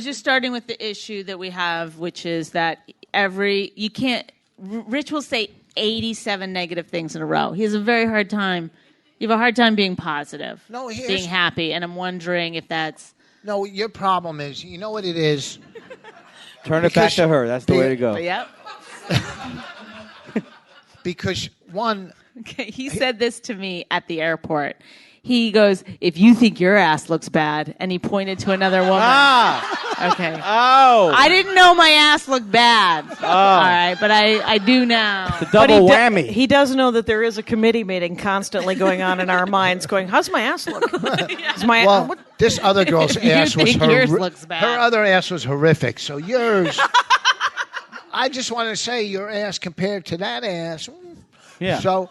just starting with the issue that we have, which is that Rich will say 87 negative things in a row. He has a very hard time. You have a hard time being positive, being happy, and I'm wondering if that's... No, your problem is, you know what it is? Turn it back to her. That's the way to go. Yep. Because, one... Okay, he said this to me at the airport. He goes, if you think your ass looks bad, and he pointed to another woman. Okay. Oh. I didn't know my ass looked bad. Oh. All right, but I do now. The double whammy. He does know that there is a committee meeting constantly going on in our minds going, how's my ass look? This other girl's ass was yours looks bad. Her other ass was horrific. So yours, I just want to say your ass compared to that ass. Yeah. So...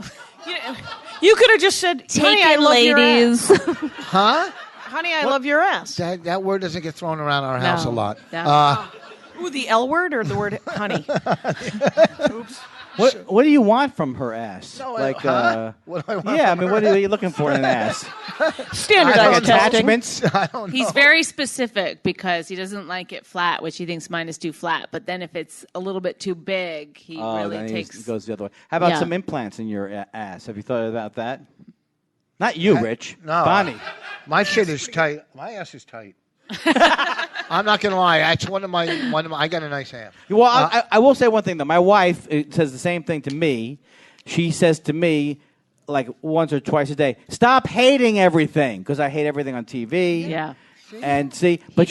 You could have just said, honey, I love your ass. Huh? Honey, I love your ass. That word doesn't get thrown around our house a lot. Ooh, the L word or the word honey? Oops. What do you want from her ass? No, what do I want I mean, what are you looking for in an ass? Standardized attachments? I don't know. He's very specific because he doesn't like it flat, which he thinks mine is too flat. But then if it's a little bit too big, he really takes... He goes the other way. How about some implants in your ass? Have you thought about that? Not you, Rich. No. Bonnie. My shit is tight. My ass is tight. I'm not gonna lie. That's one of my. I got a nice ass. Well, I will say one thing though. My wife says the same thing to me. She says to me, like once or twice a day, "Stop hating everything," because I hate everything on TV. Yeah. And but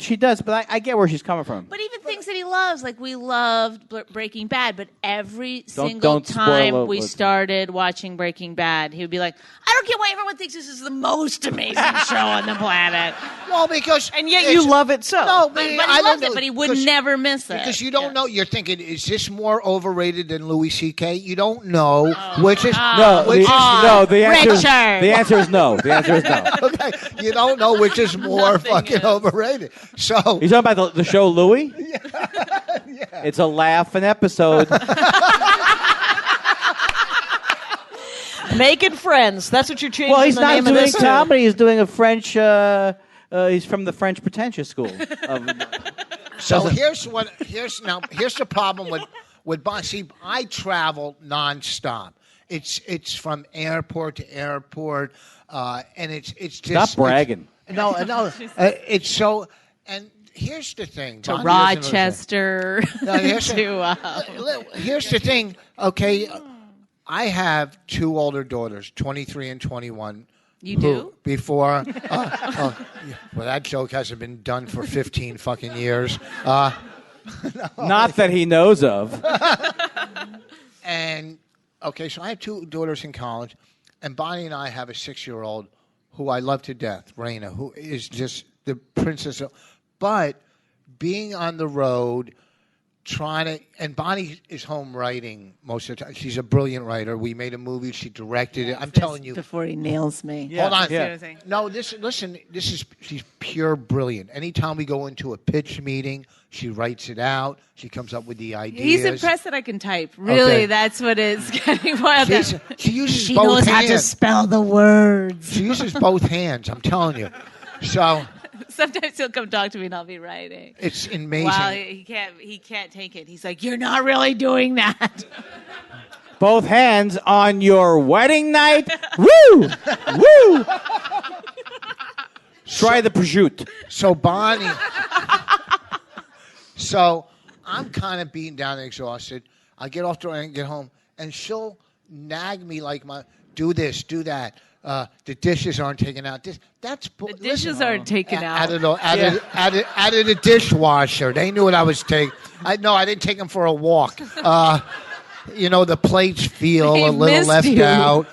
she does. But I get where she's coming from. But even things that he loves, like we loved Breaking Bad, but every single time we started watching Breaking Bad, he would be like, "I don't get why everyone thinks this is the most amazing show on the planet." Well, because and yet you love it so. No, but he loves it, but he would never miss it because you don't know. You're thinking, is this more overrated than Louis C.K.? You don't know which is no. The answer is no. The answer is no. Okay, you don't know which is more fucking overrated. So you talking about the show Louis? Yeah. It's a laughing episode. Making friends. That's what you're changing. Well, he's the not name doing of this comedy. He's doing a French. He's from the French pretentious school. So here's the problem with Bonnie. See, I travel nonstop. It's from airport to airport, and it's just stop bragging. No. It's so. And here's the thing. To Rochester. Here's the thing. Okay, I have two older daughters, 23 and 21. You do? Before. Well, that joke hasn't been done for 15 fucking years. No. Not that he knows of. And, okay, so I have two daughters in college, and Bonnie and I have a 6-year-old who I love to death, Raina, who is just the princess of... But being on the road, trying to... And Bonnie is home writing most of the time. She's a brilliant writer. We made a movie. She directed it. I'm telling you... Before he nails me. Yeah. Hold on. Yeah. No, she's pure brilliant. Anytime we go into a pitch meeting, she writes it out. She comes up with the ideas. He's impressed that I can type. Really, that's what is getting wild. She uses she both knows hands. how to spell the words. She uses both hands, I'm telling you. So... Sometimes he'll come talk to me and I'll be writing. It's amazing. Wow, he can't take it. He's like, "You're not really doing that." Both hands on your wedding night. Woo! Woo! Try the prosciutto. So Bonnie. So I'm kind of beaten down and exhausted. I get off the road and get home, and she'll nag me like do this, do that. The dishes aren't taken out. The dishes aren't taken out. Out of the dishwasher. They knew what I was taking. I didn't take them for a walk. The plates feel a little left out.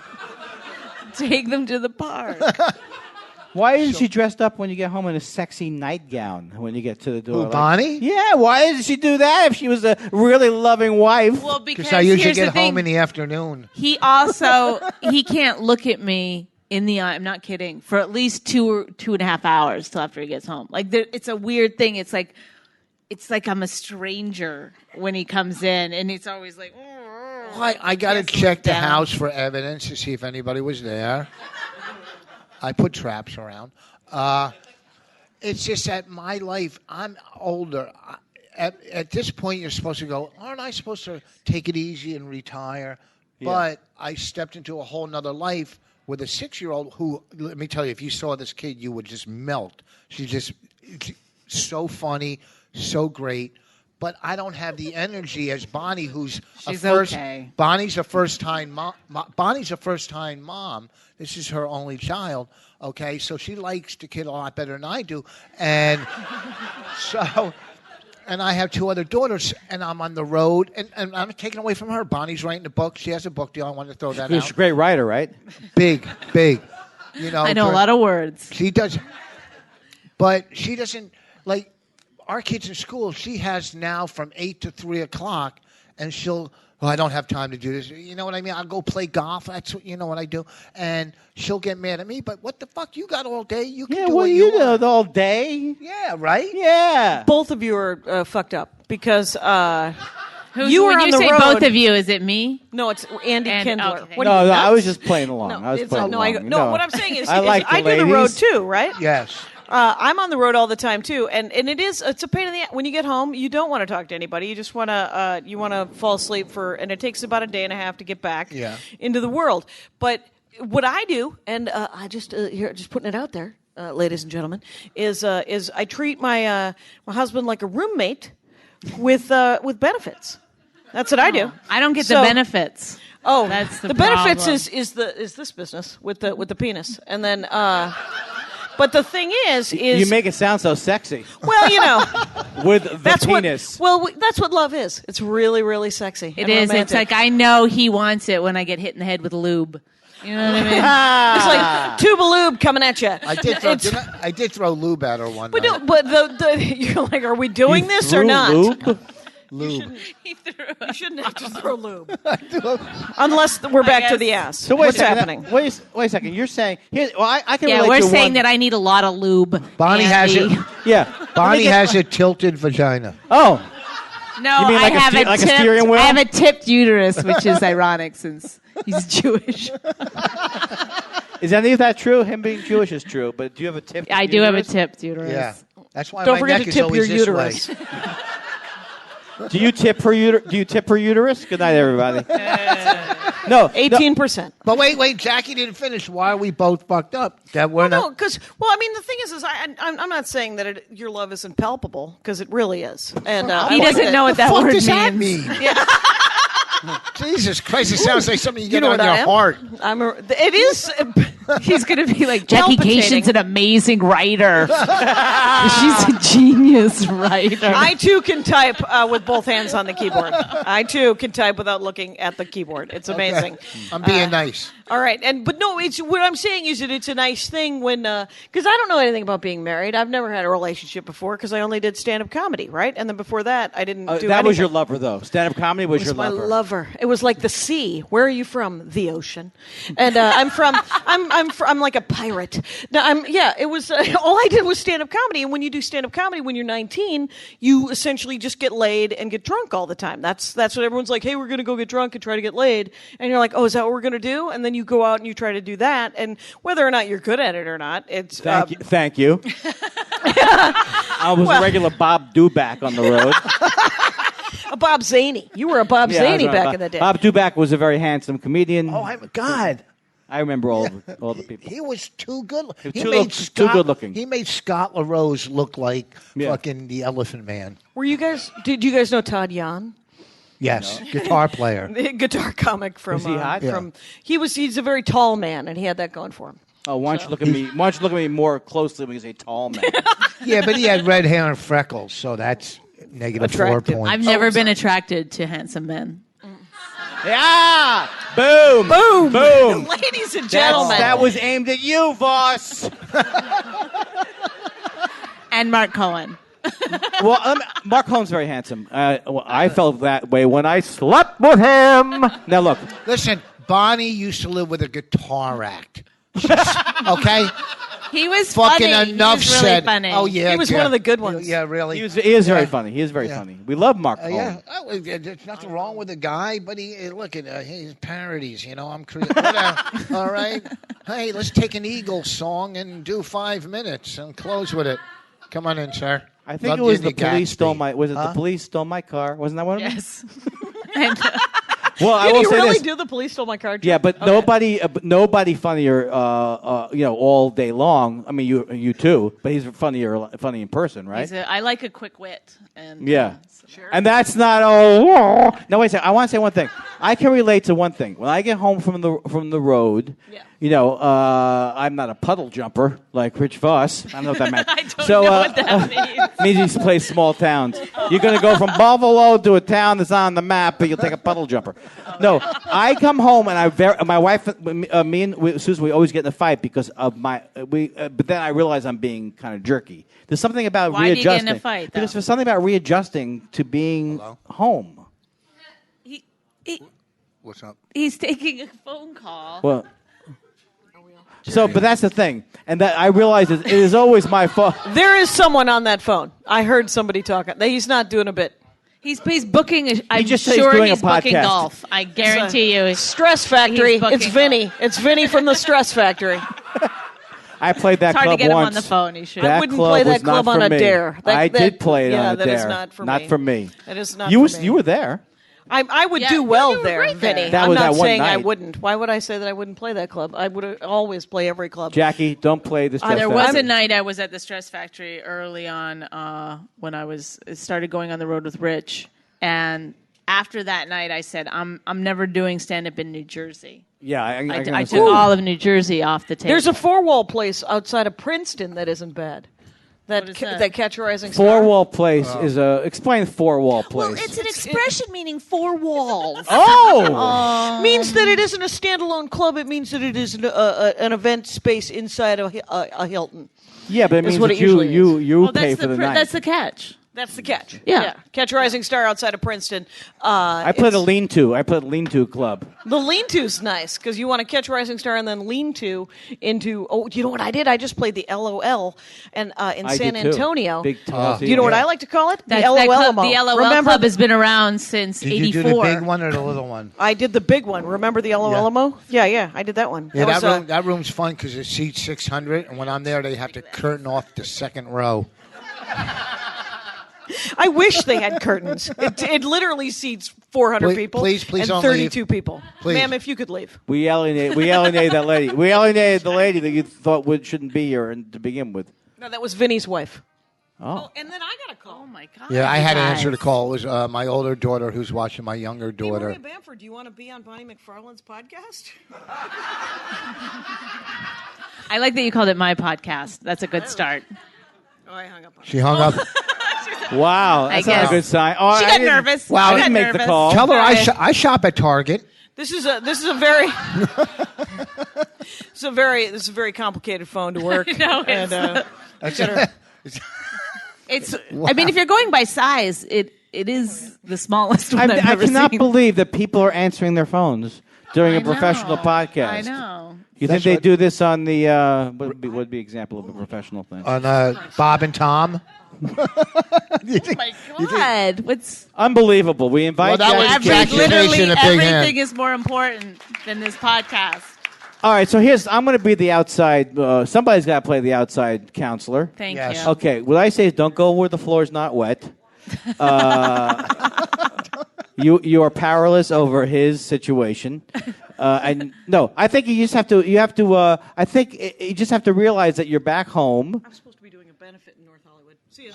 Take them to the park. Why isn't she dressed up when you get home in a sexy nightgown when you get to the door? Who, Bonnie? Yeah, why doesn't she do that if she was a really loving wife? Well, because I usually get home in the afternoon. He can't look at me in the eye. I'm not kidding. For at least 2.5 hours till after he gets home. Like it's a weird thing. It's like I'm a stranger when he comes in, and it's always like. I got to check the house for evidence to see if anybody was there. I put traps around. It's just that my life, I'm older. At this point, you're supposed to go, aren't I supposed to take it easy and retire? Yeah. But I stepped into a whole nother life with a 6-year-old who, let me tell you, if you saw this kid, you would just melt. She's so funny, so great. But I don't have the energy as Bonnie, who's okay. Bonnie's a first-time mom. Bonnie's a first-time mom. This is her only child. Okay, so she likes the kid a lot better than I do, and so. And I have 2 other daughters, and I'm on the road, and I'm taken away from her. Bonnie's writing a book. She has a book deal. I wanted to throw that out. She's a great writer, right? Big. You know, I know a lot of words. She does, but she doesn't like our kids in school. She has now from 8 to 3 o'clock, and she'll. Well, I don't have time to do this. You know what I mean? I'll go play golf. That's what, you know what I do. And she'll get mad at me. But what the fuck? You got all day. You can do what you want. all day? Yeah, right? Yeah. Both of you are fucked up because you were when on you the say road. both of you, is it me? No, it's Andy Kindler. Okay. What No, are you, I was nuts? just playing along. I was it's playing not- along. no, what I'm saying is, I like I the do the road ladies. too, right? Yes. I'm on the road all the time too, and it's a pain in the ass. When you get home, you don't want to talk to anybody. You just want to fall asleep and it takes about a day and a half to get back into the world. But what I do, and I just putting it out there, ladies and gentlemen, is I treat my husband like a roommate with benefits. That's what I do. I don't get the benefits. Oh, that's the benefits problem. is this business with the penis, and then. But the thing is You make it sound so sexy. well, you know, With the that's penis. that's what love is. It's really, really sexy. It and is. romantic. It's like I know he wants it when I get hit in the head with lube. You know what I mean? It's like tube of lube coming at you. I did throw lube at her one But night. no, but you're like, are we doing this or Through not? lube? Lube. You shouldn't have to throw lube unless we're back to guess. the ass. So What's happening? Wait a second. You're saying I can Yeah, relate we're to saying one. that I need a lot of lube. Bonnie has Andy. it. Yeah. Bonnie has a tilted vagina. Oh. No, You mean like I a have like a steering wheel? I have a tipped uterus, which is ironic since he's Jewish. Is any of that true? Him being Jewish is true, but do you have a tip? I do have a tipped uterus. Yeah. That's why Don't my forget neck to is tip always your this uterus. way. Do you tip her uterus? Good night, everybody. No, 18%. But wait, Jackie didn't finish. Why are we both fucked up? That we're No, not. because I mean, the thing is I'm not saying that your love isn't palpable because it really is, and I He like doesn't that. know what that What word does means. that mean? Jesus Christ! It sounds like something you get know on what your I am? heart. It is. He's going to be like, Jackie Palpitating. Cation's an amazing writer. She's a genius writer. I too can type with both hands on the keyboard. I too can type without looking at the keyboard. It's amazing. I'm being nice. All right, but no, it's what I'm saying is that it's a nice thing when because I don't know anything about being married. I've never had a relationship before because I only did stand-up comedy, right? And then before that, I didn't do anything. that was your lover, though. Stand-up comedy was your My lover. lover. It was like the sea. Where are you from? The ocean. And I'm from. I'm like a pirate. No, It was all I did was stand-up comedy. And when you do stand-up comedy when you're 19, you essentially just get laid and get drunk all the time. That's what everyone's like. Hey, we're gonna go get drunk and try to get laid. And you're like, oh, is that what we're gonna do? And then you go out and you try to do that. And whether or not you're good at it or not, it's Thank you. I was a regular Bob Duback on the road. a Bob Zaney. You were a Bob Zaney back in the day. Bob Duback was a very handsome comedian. Oh, God. I remember all the people. He was too good. Too good looking. He made Scott LaRose look like fucking the Elephant Man. Did you guys know Todd Yan? Yes, guitar player. The guitar comic from. Was he hot? He's a very tall man, and he had that going for him. Oh, why don't you look at me? Why don't you look at me more closely when you say tall man? Yeah, but he had red hair and freckles, so that's negative 4 Attractive. points. I've never been attracted to handsome men. Yeah! Boom! Boom! Boom! Ladies and gentlemen. That was aimed at you, Voss. And Mark Cohen. Well, Mark Cohen's very handsome. I felt that way when I slept with him. Now look, Listen, Bonnie used to live with a guitar act. Okay? He was Fucking funny. enough he was really said. funny. Oh, yeah. He was one of the good ones. Yeah, really. he is very funny. He is very funny. We love Mark Cohen. Yeah, there's nothing wrong with the guy, but look at his parodies. You know, I'm creative. All right, hey, let's take an Eagles song and do 5 minutes and close with it. Come on in, sir. I think Love it was you the and police Gatsby. stole my. Was it the police stole my car? Wasn't that one of them? Yes. And, Well, I Did will you say really this. do the police stole my car? Yeah, but nobody funnier, all day long. I mean, you too, but he's funny in person, right? I like a quick wit. And, Yeah. sure. And that's not No, wait a second. I want to say one thing. I can relate to one thing. When I get home from the road, I'm not a puddle jumper like Rich Voss. I don't know what that meant. I don't know what that means. Means he plays small towns. You're going to go from Buffalo to a town that's on the map, but you'll take a puddle jumper. No, I come home and my wife, me and Susan, we always get in a fight because of but then I realize I'm being kind of jerky. There's something about Why do you readjusting. get in a fight, though? Because there's something about readjusting to being home. What's up? He's taking a phone call. Well. But that's the thing, and that I realize it is always my fault. There is someone on that phone. I heard somebody talking. He's not doing a bit. He's booking. I'm just said sure he's doing he's a booking podcast. golf. I guarantee you. Stress Factory. He's booking It's Vinny. It's Vinny from the Stress Factory. I played that It's hard club to get him once. on the phone. He should. That I wouldn't club play that was not club on for a me. dare. I did play it on a that dare. is not for me. Not for me. It is not You for me. You were there. I would Yeah, do well you were there, great there. Vinny. That I'm was not that one saying I night. wouldn't. Why would I say that I wouldn't play that club? I would always play every club. Jackie, don't play the stress. There factor. was a night I was at the Stress Factory early on when I started going on the road with Rich, and after that night I said I'm never doing stand up in New Jersey. Yeah, I can I understand. took all of New Jersey off the table. There's a four-wall place outside of Princeton that isn't bad. What is that? That Catch a Rising Star. Four-wall place is a. Explain four-wall place. Well, it's an expression meaning four walls. Oh! Means that it isn't a standalone club. It means that it is an event space inside a Hilton. Yeah, but it That's means what that it usually you Well, pay that's for the night. That's the catch. That's the catch. Yeah. Catch a Rising Star outside of Princeton. I played a lean-to. I played a lean-to club. The lean-to's nice because you want to catch Rising Star and then lean-to into. Oh, you know what I did? I just played the LOL and in I San did too. Antonio. Big tall You know what I like to call it? That the LOL. club, the LOL Remember club has been around since Did '84. you do the big one or the little one? I did the big one. Remember the LOL? Yeah, I did that one. Yeah, That was, that room's fun because it seats 600, and when I'm there, they have to curtain off the second row. I wish they had curtains. It literally seats 400 people please and don't 32 leave. people. Please. Ma'am, if you could leave. We alienated that lady. We alienated the lady that you thought shouldn't be here to begin with. No, that was Vinny's wife. Oh. And then I got a call. Oh my God! Yeah, I you had to guys. answer the call. It was my older daughter who's watching my younger Hey, daughter. Maria Bamford, do you want to be on Bonnie McFarlane's podcast? I like that you called it my podcast. That's a good start. Oh, I hung up on her. She hung up. Wow, that's not a guess. good sign. Oh, She I got didn't- nervous. Wow, She I got didn't make the nervous. call. Tell her Sorry. I shop at Target. This is a very complicated phone to work. No, it's and, It's. I mean, if you're going by size, it is the smallest one I've I ever cannot seen. believe that people are answering their phones during a I professional know. podcast. I know. You think That's they what- do this on the what would be example of a professional thing? On Bob and Tom. Oh my God! What's Unbelievable. We invite Well, that was Jackie. Jackie literally Jason, a big hand. everything is more important than this podcast. All right, so I'm going to be the outside. Somebody's got to play the outside counselor. Thank Yes. you. Okay, what I say is don't go where the floor's not wet. You are powerless over his situation. And no, I think you just have to. I think you just have to realize that you're back home. I'm supposed to be doing a benefit in North Hollywood. See you.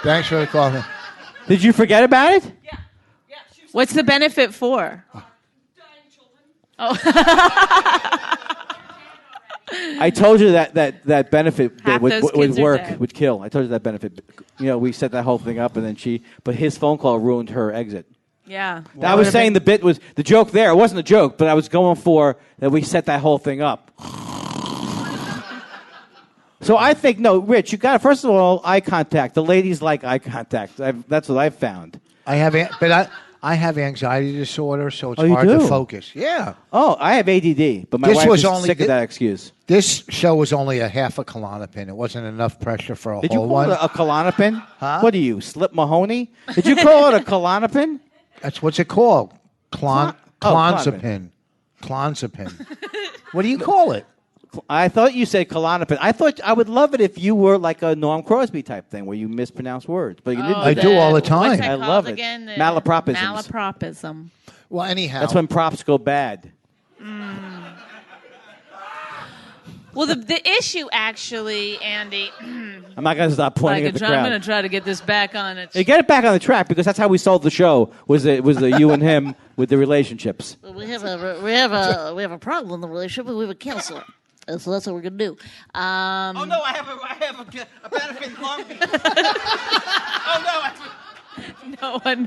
Thanks for the call. Did you forget about it? Yeah. She was What's the benefit for? dying children. I told you that benefit Half would those kids are work, dead. would kill. I told you that benefit. We set that whole thing up, and then but his phone call ruined her exit. Yeah. I was saying the joke there. It wasn't a joke, but I was going for that we set that whole thing up. So I think, no, Rich, you got first of all, eye contact. The ladies like eye contact. That's what I've found. I have anxiety disorder, so it's Oh, you hard do? to focus. Yeah. Oh, I have ADD, but my This wife was is only sick of that excuse. This show was only a half a Klonopin. It wasn't enough pressure for a Did you whole call one. it a Klonopin? Huh? What are you, Slip Mahoney? Did you call it a Klonopin? That's what's it called. Klonopin. Clonazepam. Clonazepam. What do you call it? I thought you said Klonopin. I thought I would love it if you were like a Norm Crosby type thing where you mispronounce words, but you didn't. I do all the time. What's that I called love it. again? Malapropisms. Malapropism. Well, anyhow. That's when props go bad. Well, the issue actually, Andy. I'm not going to stop pointing at the crowd. I'm going to try to get this back on it. Hey, get it back on the track because that's how we sold the show. Was the you and him with the relationships? We have a problem in the relationship, and we have a counselor. So that's what we're gonna do. Oh no, I have a benefit in Long Beach. Oh no,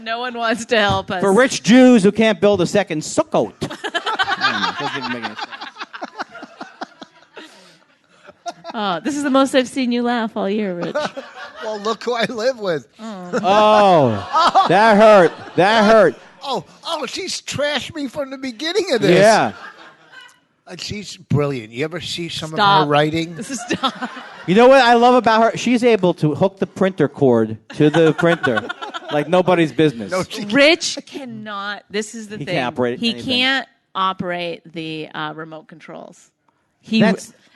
no one wants to help us. For rich Jews who can't build a second Sukkot. Doesn't even make any sense. Oh, this is the most I've seen you laugh all year, Rich. Well, look who I live with. Oh, that hurt. That hurt. Oh, she's trashed me from the beginning of this. Yeah. She's brilliant. You ever see some of Stop. her writing? Stop. You know what I love about her? She's able to hook the printer cord to the printer like nobody's business. No, Rich cannot. This is the thing. Can't operate he anything. can't operate the remote controls.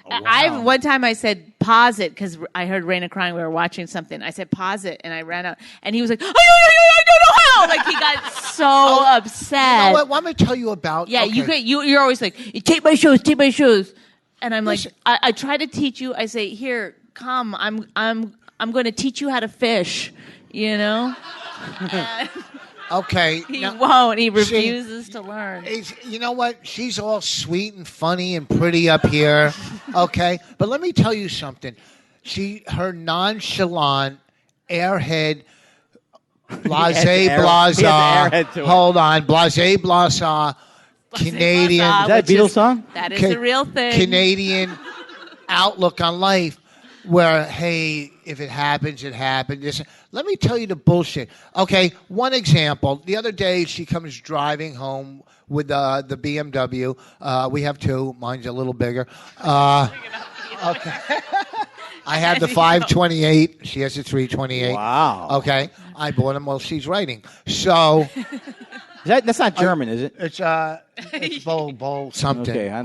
One time I said pause it because I heard Raina crying. We were watching something. I said pause it, and I ran out, and he was like, "I don't know how!" Like he got so upset. You know what? Let me tell you about. Yeah, okay. you're always like, take my shoes, and I'm like, I try to teach you. I say, here, come. I'm going to teach you how to fish. You know. Okay. He won't. He refuses to learn. You know what? She's all sweet and funny and pretty up here. Okay. But let me tell you something. Her nonchalant, airhead, hold on, blase, Canadian. Is that a Beatles song? That is a real thing. Canadian outlook on life. Where, hey, if it happens, it happens. Let me tell you the bullshit. Okay, one example. The other day, she comes driving home with the BMW. We have two. Mine's a little bigger. Okay. I have the 528. She has the 328. Wow. Okay. I bought them while she's writing. So... That's not German, is it? It's bowl something. Okay, I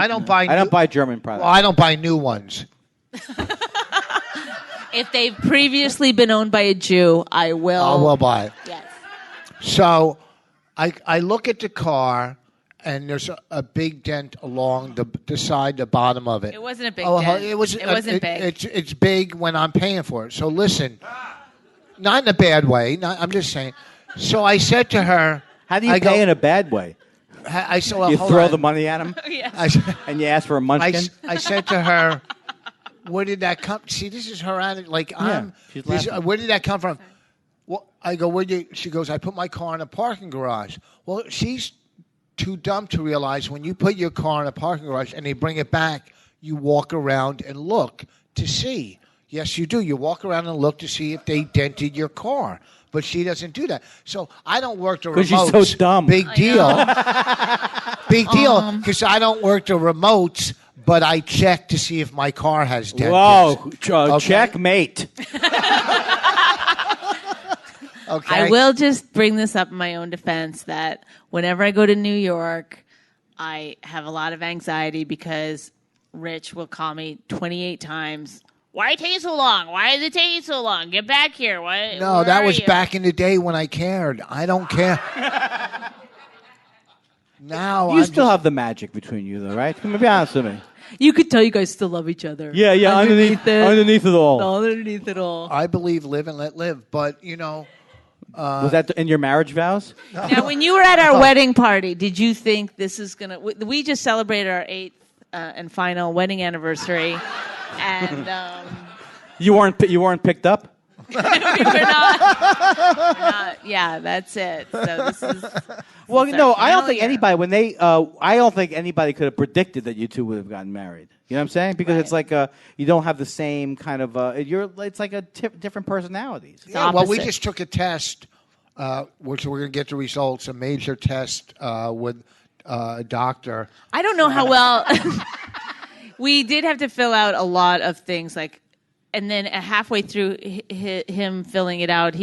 don't buy German products. Well, I don't buy new ones. If they've previously been owned by a Jew, I will buy it. Yes. So I look at the car, and there's a big dent along the side, the bottom of it. It wasn't a big dent. It wasn't big. It's big when I'm paying for it. So listen, not in a bad way. I'm just saying. So I said to her... How do you pay in a bad way? I said, well, you hold throw on. the money at him? Yes. And you ask for a munchkin? I said to her... Where did that come? See, this is her attitude. Like, where did that come from? Well, I go, she goes, I put my car in a parking garage. Well, she's too dumb to realize when you put your car in a parking garage and they bring it back, you walk around and look to see. Yes, you do. You walk around and look to see if they dented your car. But she doesn't do that. So I don't work the remotes. Because she's so dumb. Big deal. Big deal. Because I don't work the remotes. But I check to see if my car has dents. Whoa, checkmate. Okay. I will just bring this up in my own defense that whenever I go to New York, I have a lot of anxiety because Rich will call me 28 times. Why it take so long? Why is it taking so long? Get back here. No, that was back in the day when I cared. I don't care. Now you still have the magic between you, though, right? Come on, be honest with me. You could tell you guys still love each other. Yeah, underneath it all. Underneath it all. I believe live and let live, but, you know... was that in your marriage vows? Now, when you were at our wedding party, did you think this is going to... We just celebrated our 8th and final wedding anniversary, and... You weren't picked up? We're not. Yeah, that's it. So this is... Well, no, I don't think anybody I don't think anybody could have predicted that you two would have gotten married. You know what I'm saying? Because it's like you don't have the same kind of it's like different personalities. Yeah, well, we just took a test, which we're going to get the results. A major test with a doctor. I don't know how well. We did have to fill out a lot of things, and then halfway through him filling it out,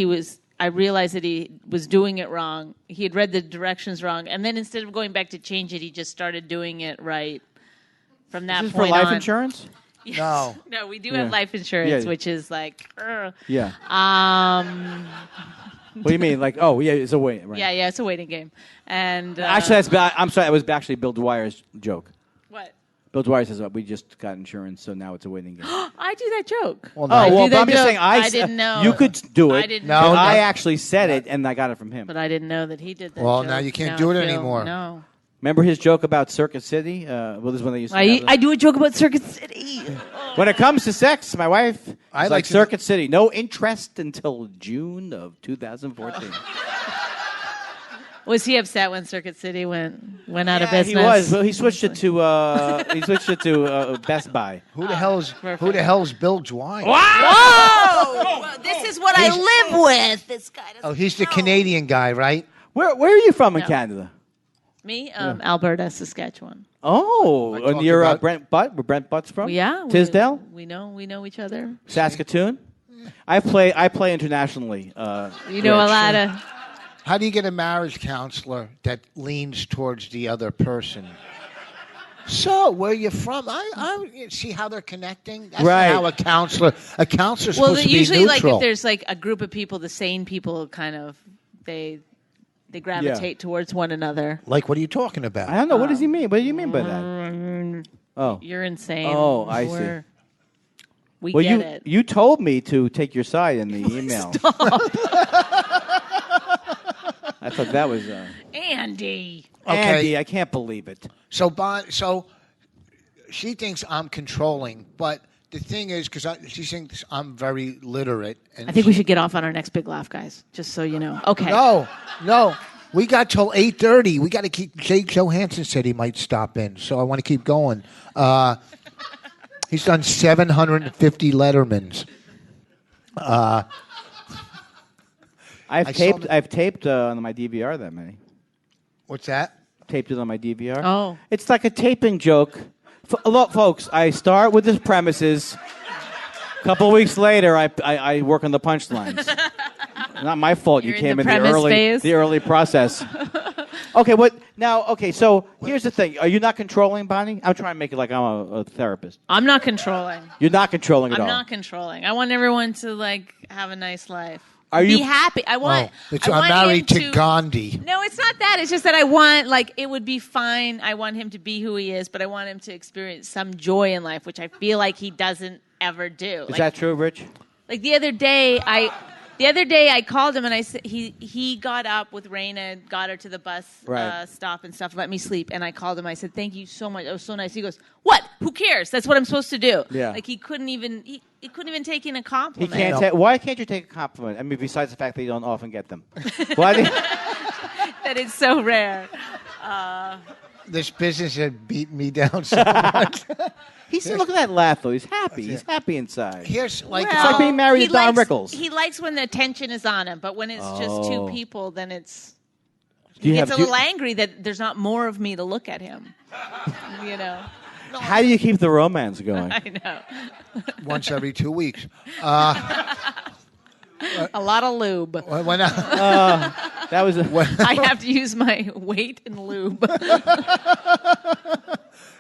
I realized that he was doing it wrong. He had read the directions wrong. And then instead of going back to change it, he just started doing it right from that Is this point for life on. insurance? Yes. No. No, we do have life insurance, which is like. Yeah. What do you mean? Like, it's a wait. Right. Yeah, it's a waiting game. And Actually, I'm sorry. That was actually Bill Dwyer's joke. what? Bill Dwyer says, we just got insurance, so now it's a waiting game. I do that joke. Well, Oh, well, do that but I'm just joke. saying, I didn't know. You could do it. I didn't No, know. But no. I actually said it, and I got it from him. But I didn't know that he did that Well, joke. now you can't Now do I it feel- anymore. No. Remember his joke about Circuit City? Well, this is when they used to have I do a joke about Circuit City. When it comes to sex, my wife is I like like to- Circuit City. No interest until June of 2014. Was he upset when Circuit City went out of Yeah, business? he was. Well, he switched it to Best Buy. Who the hell's Bill Dwyer? Whoa! This is what I live with. This guy doesn't Oh, he's the know. Canadian guy, right? Where are you from in No. Canada? Me, Alberta, Saskatchewan. Oh, talked and you're about- Brent Butt. Where Brent Butt's from? Yeah, Tisdale, We know each other. Saskatoon. I play internationally. You know a lot of. How do you get a marriage counselor that leans towards the other person? So, where you from? I see how they're connecting. That's Right. not how a counselor's Well, supposed to be usually, like neutral. if there's like a group of people, the sane people kind of they gravitate towards one another. Like, what are you talking about? I don't know. What does he mean? What do you mean by that? Oh, You're insane. Oh, I see. We well, get it. you told me to take your side in the email. I thought that was Andy. Okay. Andy. I can't believe it. So she thinks I'm controlling, but the thing is, she thinks I'm very literate. And I think we should get off on our next big laugh, guys. Just so you know. Okay. No. We got till 8:30. We got to keep. Johannsen said he might stop in, so I want to keep going. He's done 750 Lettermans. I've taped on my DVR that many. What's that? Taped it on my DVR. Oh. It's like a taping joke. Look, folks, I start with the premises. A couple of weeks later, I work on the punchlines. Not my fault. You're you came in in the premise phase? the early process. Okay, okay, so here's the thing. Are you not controlling, Bonnie? I'm trying to make it like I'm a therapist. I'm not controlling. You're not controlling at all. I'm not controlling. I want everyone to like have a nice life. Are Be you happy. I want. I'm married to Gandhi. No, it's not that. It's just that I want, like, it would be fine. I want him to be who he is, but I want him to experience some joy in life, which I feel like he doesn't ever do. Is that true, Rich? Like the other day, I called him and I said he got up with Raina, got her to the bus stop and stuff, let me sleep. And I called him. I said, "Thank you so much. That was so nice." He goes, "What? Who cares? That's what I'm supposed to do." Yeah. Like he couldn't even take in a compliment. He can't. Why can't you take a compliment? I mean, besides the fact that you don't often get them. Why? That it's so rare. This business had beaten me down so much. Look at that laugh, though. He's happy. He's happy inside. Here's like It's like being married he to Don likes- Rickles. He likes when the attention is on him, but when it's just two people, then it's. Do you He gets have- a little angry that there's not more of me to look at him. You know. How do you keep the romance going? I know. once every 2 weeks. A lot of lube. When I, That was. I have to use my weight in lube.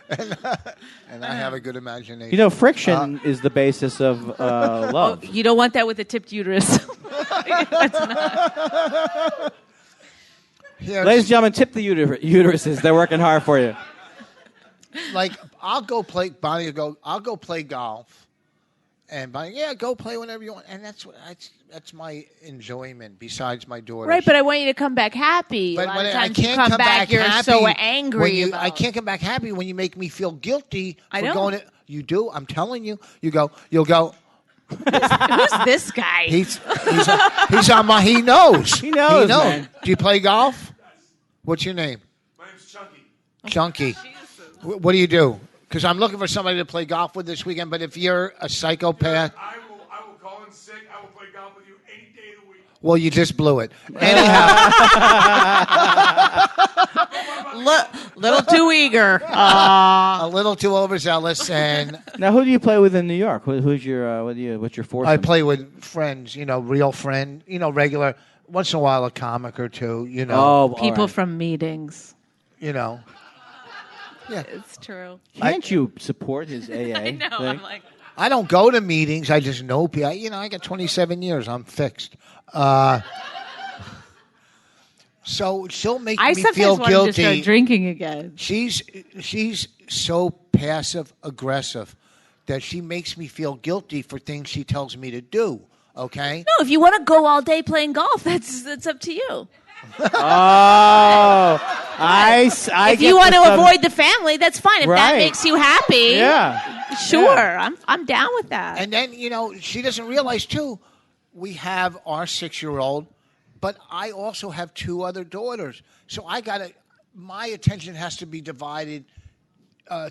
and I have a good imagination. You know, friction is the basis of love. You don't want that with a tipped uterus. Ladies and gentlemen, tip the uteruses. They're working hard for you. Like I'll go play. Bonnie will go. I'll go play golf, and Bonnie, go play whenever you want. And that's my enjoyment. Besides my daughter, Right, but I want you to come back happy. But a lot when of I times you can't come come back you're happy, so angry about. I can't come back happy when you make me feel guilty I for know. going. You do. I'm telling you. You'll go. Who's this guy? He's on my. He knows. He knows, man. Do you play golf? What's your name? My name's Chunky. Chunky. What do you do? Because I'm looking for somebody to play golf with this weekend. But if you're a psychopath, I will call in sick. I will play golf with you any day of the week. well, you just blew it. Anyhow, Little too eager. a little too overzealous, and Now, who do you play with in New York? Who's your what's your foursome? I play with friends. Real friend. Regular. Once in a while, a comic or two. Oh, People all right. from meetings. Yeah. It's true. Can't you support his AA? I know. thing? I'm like, I don't go to meetings. I just know people. I got 27 years. I'm fixed. So she'll make I me sometimes feel want guilty. to start drinking again. She's so passive aggressive that she makes me feel guilty for things she tells me to do. Okay. No, if you want to go all day playing golf, that's up to you. If you want to avoid the family, that's fine. If that makes you happy, sure, I'm down with that. And then she doesn't realize too. We have our 6-year-old, but I also have 2 other daughters. So my attention has to be divided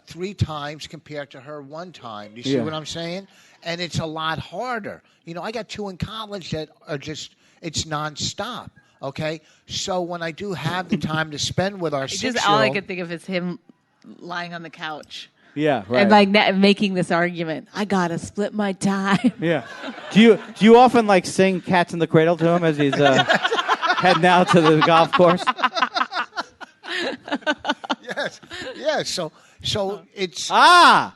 3 times compared to her 1 time. You see what I'm saying? And it's a lot harder. I got 2 in college that are it's nonstop. Okay, so when I do have the time to spend with our 6-year-old, all I can think of is him lying on the couch. Yeah, right. And making this argument. I gotta split my time. Yeah. Do you often sing "Cats in the Cradle" to him as he's heading out to the golf course? Yes. So it's Oh,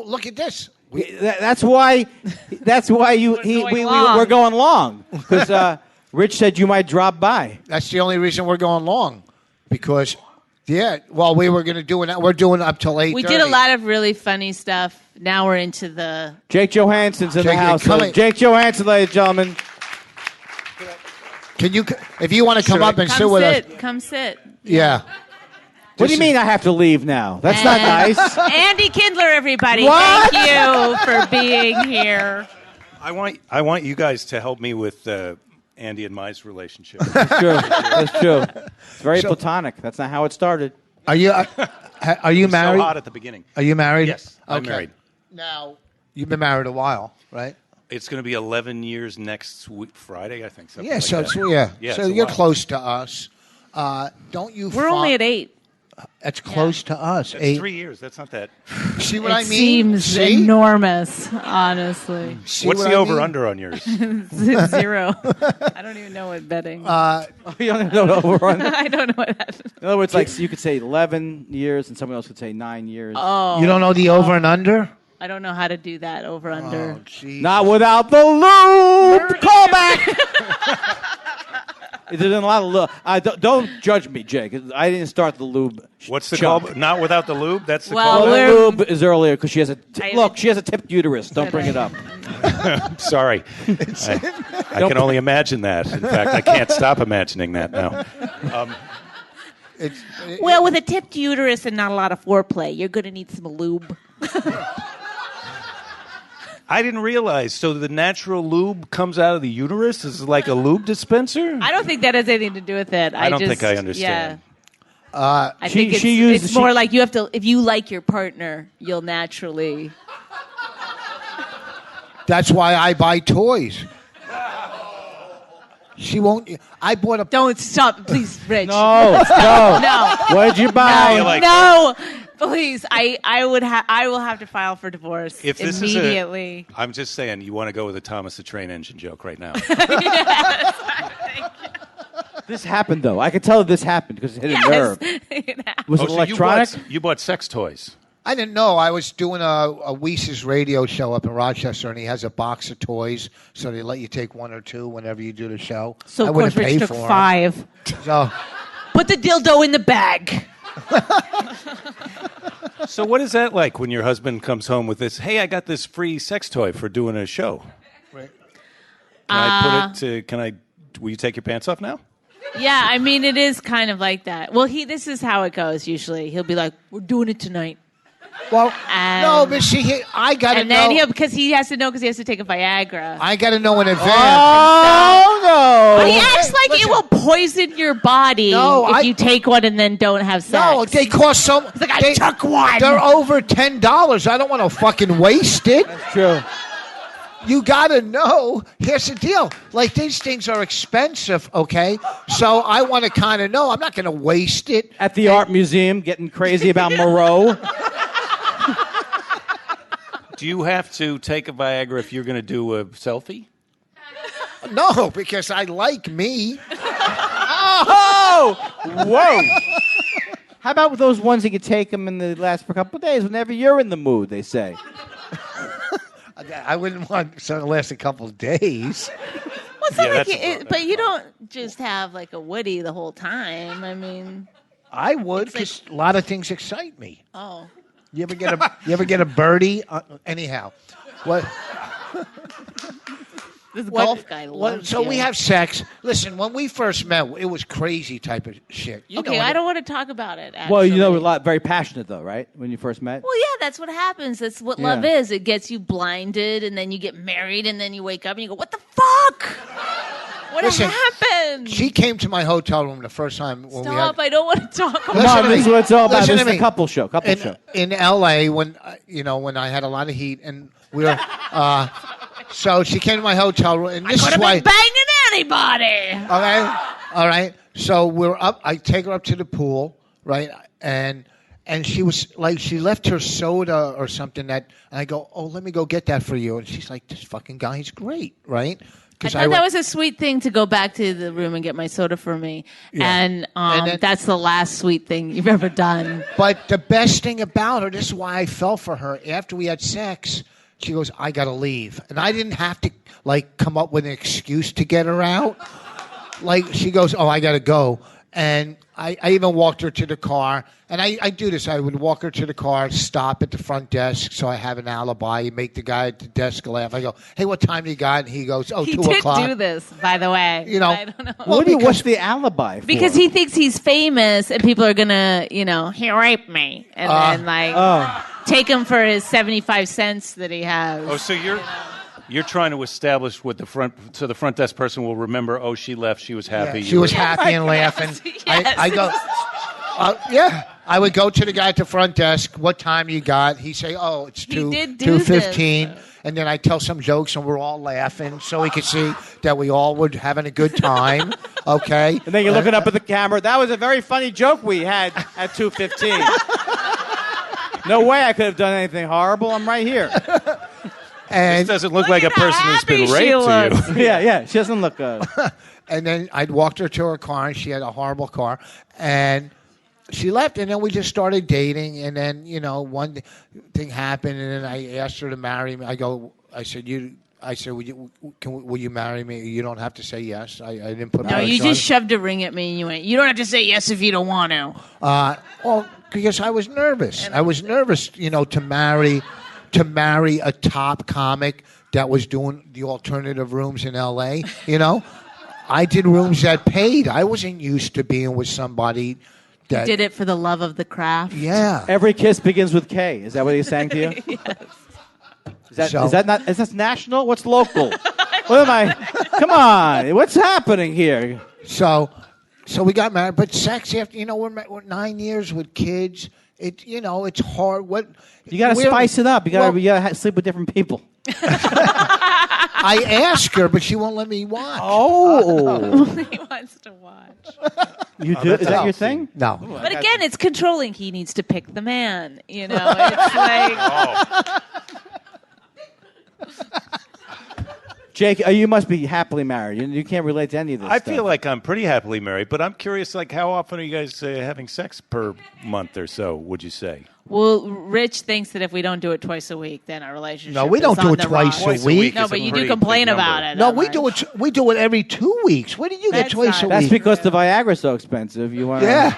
look at this. that's why we're going long because Rich said you might drop by. That's the only reason we're going long, because we were going to do it. We're doing up till 8:30. We did a lot of really funny stuff. Now we're into the Jake Johannsen's in the house. Jake Johannsen, ladies and gentlemen. Can you, if you want to come up and sit with us? Come sit. Yeah. What do you mean I have to leave now? That's not nice. Andy Kindler, everybody. What? Thank you for being here. I want you guys to help me with Andy and Mai's relationship. That's true. That's true. It's very platonic. That's not how it started. Are you married? So hot at the beginning. Are you married? Yes, I'm married. Now, you've been married a while, right? It's going to be 11 years next week, Friday, I think. Yeah, like so that. so you're close to us. Don't you? We're only at 8. That's close to us. That's 8. 3 years. That's not that. See what I mean? Seems enormous, honestly. What's the over-under on yours? 0. I don't even know what betting. You don't even know the over-under? I don't know what that is. In other words, you could say 11 years and someone else could say 9 years. Oh. You don't know the over and under? I don't know how to do that over-under. Oh, geez. Not without the lube! Call back! There's a lot of lube. Don't judge me, Jake. I didn't start the lube. What's the call? Not without the lube? That's the Well, call? The lube is earlier because she has she has a tipped uterus. Don't bring it up. I'm sorry. I can only imagine that. In fact, I can't stop imagining that now. Well, with a tipped uterus and not a lot of foreplay, you're going to need some lube. I didn't realize. So the natural lube comes out of the uterus? Is it like a lube dispenser? I don't think that has anything to do with it. I don't think I understand. Yeah. I think it's more like you have to. If you like your partner, you'll naturally. That's why I buy toys. She won't. I bought a. Don't stop, please, Rich. No. What did you buy? No. Please, I will have to file for divorce If this immediately. I'm just saying, you want to go with a Thomas the Train Engine joke right now. This happened, though. I could tell this happened because it hit a nerve. Was it so electronic? You bought sex toys. I didn't know. I was doing a Weese's radio show up in Rochester, and he has a box of toys, so they let you take 1 or 2 whenever you do the show. So, I of course, wouldn't Rich pay took for 5. So, put the dildo in the bag. So what is that like when your husband comes home with this, hey, I got this free sex toy for doing a show? Right. Will you take your pants off now? Yeah, I mean, it is kind of like that. Well, this is how it goes usually. He'll be like, we're doing it tonight. Well, no, but see, I got to know. And then because he has to know because he has to take a Viagra. I got to know in advance. Oh, no. He acts like it will poison your body if you take one and then don't have sex. No, they cost so much. He's like, I took one. They're over $10. I don't want to fucking waste it. That's true. You got to know. Here's the deal. Like, these things are expensive, okay? So I want to kind of know. I'm not going to waste it. At the art museum, getting crazy about Moreau. Do you have to take a Viagra if you're going to do a selfie? No, because I like me. Oh! Whoa! How about with those ones that you take them and they last for a couple of days whenever you're in the mood, they say? I wouldn't want something to last a couple of days. Well, it's not like but you don't just have like a Woody the whole time. I mean, I would because a lot of things excite me. Oh, you ever get a birdie? Anyhow, what? This golf guy loves So you. we have sex. Listen, when we first met, it was crazy type of shit. Okay, I don't want to talk about it. Actually. Well, you know, very passionate though, right? When you first met. Well, yeah, that's what happens. That's what love is. It gets you blinded, and then you get married, and then you wake up and you go, "What the fuck? What happened?" She came to my hotel room the first time when we had. I don't want to talk about it. Come on, this is what it's all about. This is a couple show. In L.A., when I had a lot of heat, and we were. So she came to my hotel room, and this I is why. banging anybody. All right. So we're up. I take her up to the pool, right? And she was like, she left her soda or something. And I go, oh, let me go get that for you. And she's like, this fucking guy is great, right? I thought that was a sweet thing to go back to the room and get my soda for me. Yeah. And then, that's the last sweet thing you've ever done. But the best thing about her, this is why I fell for her. After we had sex, she goes, I got to leave. And I didn't have to, come up with an excuse to get her out. She goes, oh, I got to go. And I even walked her to the car. And I do this. I would walk her to the car, stop at the front desk so I have an alibi, make the guy at the desk laugh. I go, hey, what time you got? And he goes, 2 o'clock. He did do this, by the way. I don't know. What's the alibi for? Because he thinks he's famous and people are going to, he raped me. And take him for his 75 cents that he has. Oh, so you're trying to establish what the front desk person will remember. Oh, she left. She was happy. Yeah, she was happy and laughing. Yes. I go, I would go to the guy at the front desk. What time you got? He'd say, oh, it's 2:15. And then I tell some jokes and we're all laughing so he could see that we all were having a good time. Okay. And then you're looking up at the camera. That was a very funny joke we had at 2:15. No way I could have done anything horrible. I'm right here. And this doesn't look like a person who's been raped to you. Yeah. She doesn't look good. And then I'd walked her to her car, and she had a horrible car. And she left, and then we just started dating. And then, one thing happened, and then I asked her to marry me. I said, will you marry me? You don't have to say yes. I didn't put. No, you just shoved a ring at me, and you went, you don't have to say yes if you don't want to. Well, because I was nervous. I was nervous, to marry a top comic that was doing the alternative rooms in L.A., I did rooms that paid. I wasn't used to being with somebody that... You did it for the love of the craft? Yeah. Every kiss begins with K. Is that what he's saying to you? Yes. Is that national? What's local? What am I... Come on. What's happening here? So we got married. But sex, after, we're 9 years with kids... it's hard. You got to spice it up. You got to sleep with different people. I ask her, but she won't let me watch. Oh, he wants to watch. You do? Is that your thing? No. But again, it's controlling. He needs to pick the man. It's like. Jake, you must be happily married. You can't relate to any of this I stuff. feel like I'm pretty happily married, but I'm curious, how often are you guys having sex per month or so, would you say? Well, Rich thinks that if we don't do it twice a week, then our relationship No, we don't do it twice a week. No, but you do complain about it. No, we do it. We do it every 2 weeks. Where did you get twice a week? That's because the Viagra's so expensive. You want? Yeah.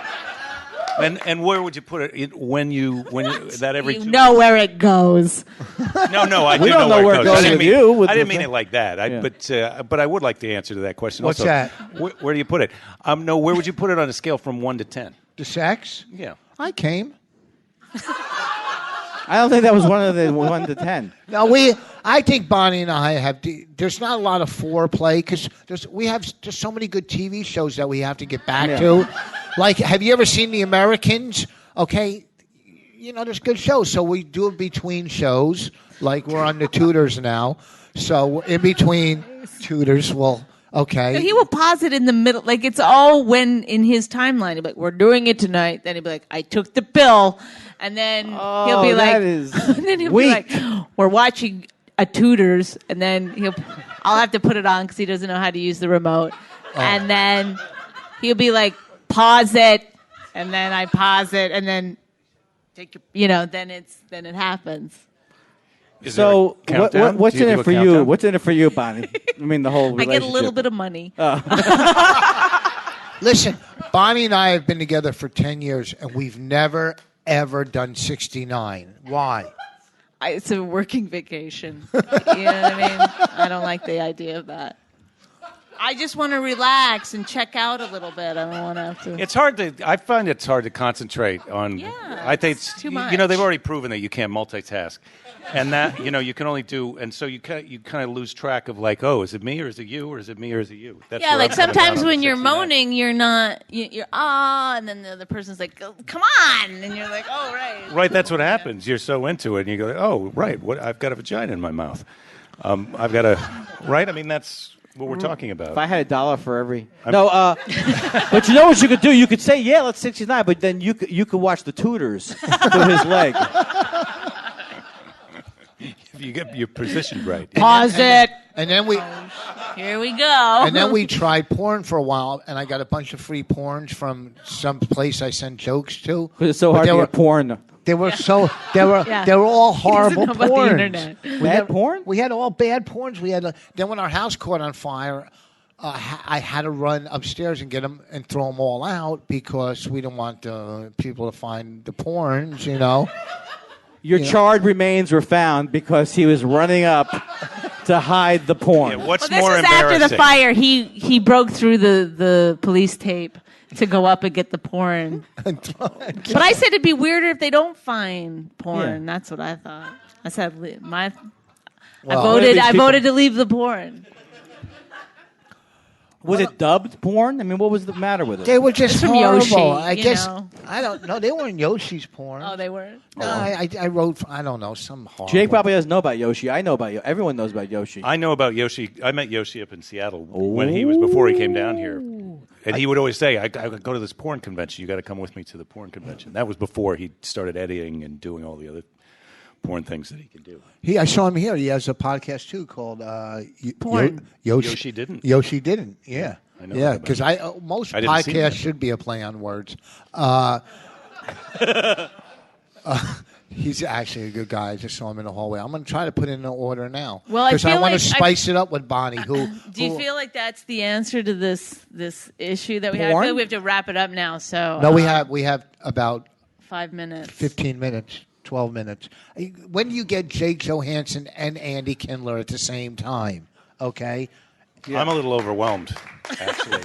And where would you put it when you that every? You know where it goes. No, I we do don't know where it goes. I didn't mean it like that. But I would like the answer to that question. What's also. that? Where do you put it? No, where would you put it on a scale from 1 to 10? The sex? Yeah, I came. I don't think that was one of the 1 to 10. No, I think Bonnie and I have. There's not a lot of foreplay because we have just so many good TV shows that we have to get back to. Have you ever seen The Americans? Okay, there's good shows, so we do it between shows. We're on the Tudors now, so in between Tudors, okay. So he will pause it in the middle, it's all when in his timeline. He'll be like, "We're doing it tonight." Then he'll be like, "I took the pill," and then he'll be like, and then he'll be like, "We're watching a Tudors," and then I'll have to put it on because he doesn't know how to use the remote, and then he'll be like, "Pause it," and then I pause it, and then then it happens. So what's in it for you? What's in it for you, Bonnie? I mean, the whole relationship. I get a little bit of money. Listen, Bonnie and I have been together for 10 years, and we've never, ever done 69. Why? It's a working vacation. You know what I mean? I don't like the idea of that. I just want to relax and check out a little bit. I don't want to have to. It's hard to. I find it's hard to concentrate on. Yeah, I think it's too much. They've already proven that you can't multitask, and that you can only do. And so you kind of lose track of like, oh, is it me or is it you or is it me or is it you? That's yeah, like sometimes when you're 69. moaning, you're not. You're and then the other person's like, oh, come on, and you're like, oh right. Right, that's what happens. You're so into it, and you go, oh right, what? I've got a vagina in my mouth. I've got a right. I mean, that's what we're talking about. If I had $1 for every but you know what you could do? You could say, yeah, let's 69, but then you could watch the Tudors for his leg. If you get your position right. Pause it. And then we. Here we go. And then we tried porn for a while, and I got a bunch of free porns from some place I send jokes to. Because it's so hard to get porn. They were they were all horrible know about the porns. internet. Bad porn? We had all bad porns. We had then when our house caught on fire, I had to run upstairs and get them and throw them all out because we didn't want people to find the porns. Your charred remains were found because he was running up to hide the porn. Yeah, what's Well, more this was embarrassing? after the fire. He broke through the police tape to go up and get the porn. But I said it'd be weirder if they don't find porn. Yeah. That's what I thought. I said I Well, voted to leave the porn. Was it dubbed porn? I mean, what was the matter with it? They were just It's from horrible. Yoshi, I you guess know. I don't know. They weren't Yoshi's porn. Oh, they weren't. No, I wrote. I don't know some horrible. Jake probably doesn't know about Yoshi. I know about Yoshi. Everyone knows about Yoshi. I know about Yoshi. I met Yoshi up in Seattle before he came down here. And he would always say, I go to this porn convention. You got to come with me to the porn convention. That was before he started editing and doing all the other porn things that he can do. I saw him here. He has a podcast too called Porn. Yoshi Didn't. Yoshi didn't. Yeah. I know Yeah, that because most I didn't see that. podcasts should be a play on words. He's actually a good guy. I just saw him in the hallway. I'm going to try to put in an order now. Well, I because feel want like to spice it up with Bonnie. Do you feel like that's the answer to this issue that we have? I Porn? feel like we have to wrap it up now. So No, we have about 5 minutes. 15 minutes, 12 minutes. When do you get Jake Johannsen and Andy Kindler at the same time? Okay. Yeah. I'm a little overwhelmed, actually.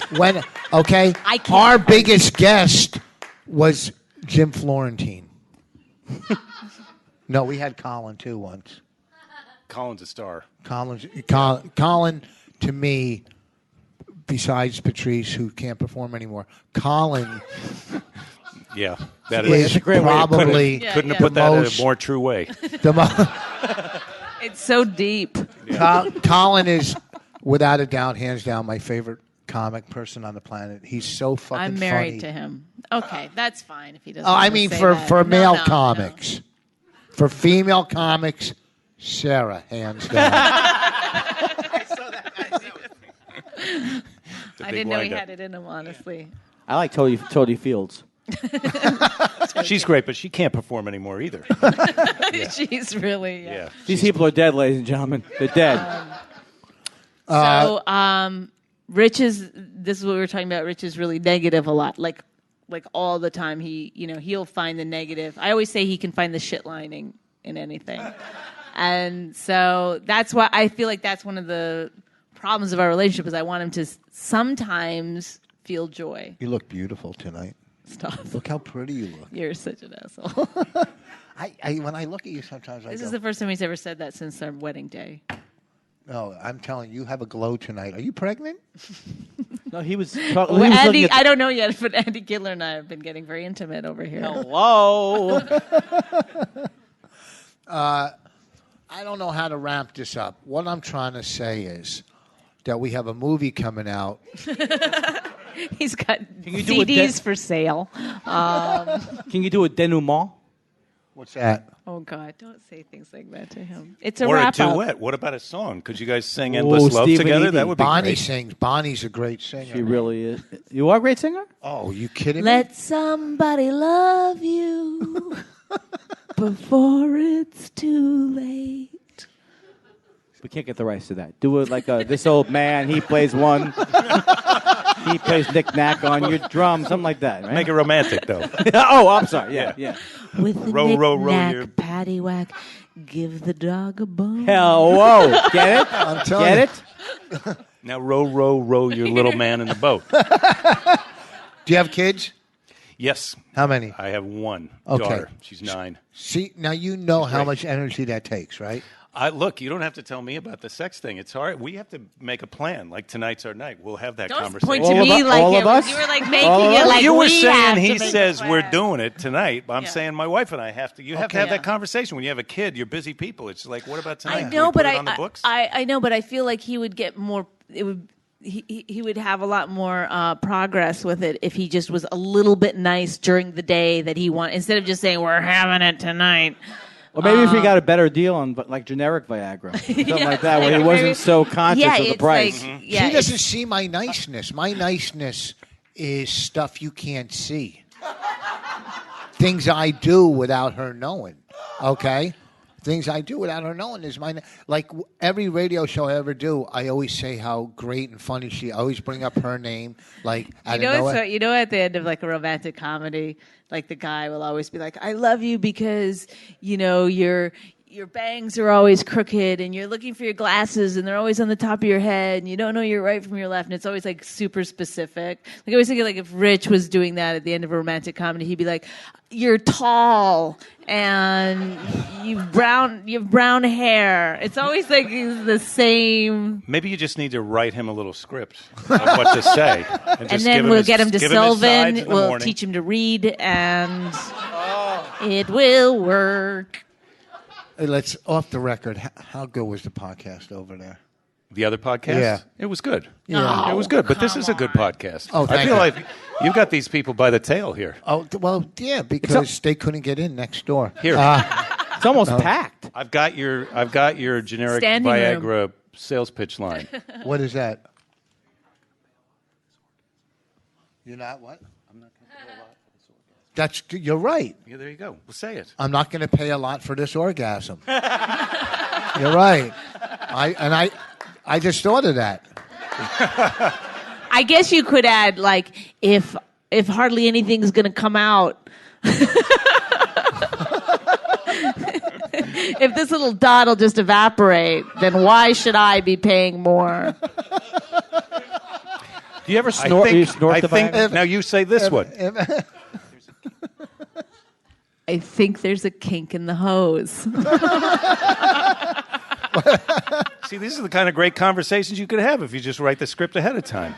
I can't. Our biggest guest was Jim Florentine. No, we had Colin too once. Colin's a star. Colin, to me, besides Patrice, who can't perform anymore, Colin Yeah, that is is probably couldn't have put that in a more true way. It's so deep. Colin is, without a doubt, hands down, my favorite comic person on the planet. He's so fucking funny. I'm married to him. Okay, that's fine if he doesn't. I want to mean, say for that. male No. comics. For female comics, Sarah, hands down. I didn't know he had it in him, honestly. I like Toadie Fields. She's great, but she can't perform anymore either. She's really Yeah. These people are dead, ladies and gentlemen. They're dead. Rich is. This is what we were talking about. Rich is really negative a lot, like all the time. He'll find the negative. I always say he can find the shit lining in anything, and so that's why I feel like that's one of the problems of our relationship. Is I want him to sometimes feel joy. You look beautiful tonight. Stop. Look how pretty you look. You're such an asshole. When I look at you sometimes, This is the first time he's ever said that since our wedding day. No, I'm telling you, you have a glow tonight. Are you pregnant? No, he was. Andy, I don't know yet, but Andy Kindler and I have been getting very intimate over here. Hello. I don't know how to wrap this up. What I'm trying to say is that we have a movie coming out. He's got you do a CDs for sale. Can you do a denouement? What's that? Oh God! Don't say things like that to him. It's a Or a wrap up. duet. What about a song? Could you guys sing "Endless Love" Stephen together? Edie. That would be Bonnie great. sings. Bonnie's a great singer. She really is. You are a great singer? Oh, you kidding me? Let somebody love you before it's too late. We can't get the rights to that. Do it like this old man, he plays one. He plays knick-knack on your drum, something like that, right? Make it romantic, though. Oh, I'm sorry. Yeah. With the Row, row, row knick-knack, your- paddywhack, give the dog a bone. Hell, whoa. Get it? I'm telling Get you. it? Now row, row, row your little man in the boat. Do you have kids? Yes. How many? I have one Okay. daughter. She's 9. See, now you know how much energy that takes, right? Look, you don't have to tell me about the sex thing. It's hard. We have to make a plan. Like tonight's our night. We'll have that Don't conversation. point to me like all it of was, us? you were like making it like you were we saying have he to make says a we're plan. doing it tonight. But I'm Yeah. saying my wife and I have to. You have to have that conversation when you have a kid. You're busy people. It's like, what about tonight? I Can know, we but put it on the books? I know, but I feel like he would get more. It would. He would have a lot more progress with it if he just was a little bit nice during the day that he want instead of just saying we're having it tonight. Or maybe if we got a better deal on like generic Viagra. Something like that, where he wasn't so conscious of the it's price. Like, She doesn't see my niceness. My niceness is stuff you can't see. Things I do without her knowing. Okay? Things I do without her knowing is my... Like, every radio show I ever do, I always say how great and funny she... I always bring up her name, like, out of nowhere. You know, at the end of like a romantic comedy, like the guy will always be like, "I love you because you know your bangs are always crooked and you're looking for your glasses and they're always on the top of your head and you don't know your right from your left." And it's always like super specific. Like I always think like if Rich was doing that at the end of a romantic comedy, he'd be like, "You're tall and you've brown hair." It's always like the same. Maybe you just need to write him a little script of what to say. And, And just then give him we'll his- get him to give him his sides Sylvan. in the We'll morning. teach him to read, and it will work. Hey, let's, off the record, how good was the podcast over there? The other podcast? Yeah. It was good. Yeah. It was good, but this is a good podcast. Oh, I thank feel you. like you've got these people by the tail here. Oh, well, yeah, because they couldn't get in next door. Here. It's almost packed. I've got your generic Standing room. Viagra sales pitch line. What is that? You're not what? I'm not going to pay a lot for this orgasm. That's, you're right. Yeah, there you go. Well, say it. I'm not going to pay a lot for this orgasm. You're right. I just thought of that. I guess you could add like if hardly anything's going to come out. If this little dot will just evaporate, then why should I be paying more? Do you ever snort? You snort the Viagra? Now you say this one. I think there's a kink in the hose. See, these are the kind of great conversations you could have if you just write the script ahead of time.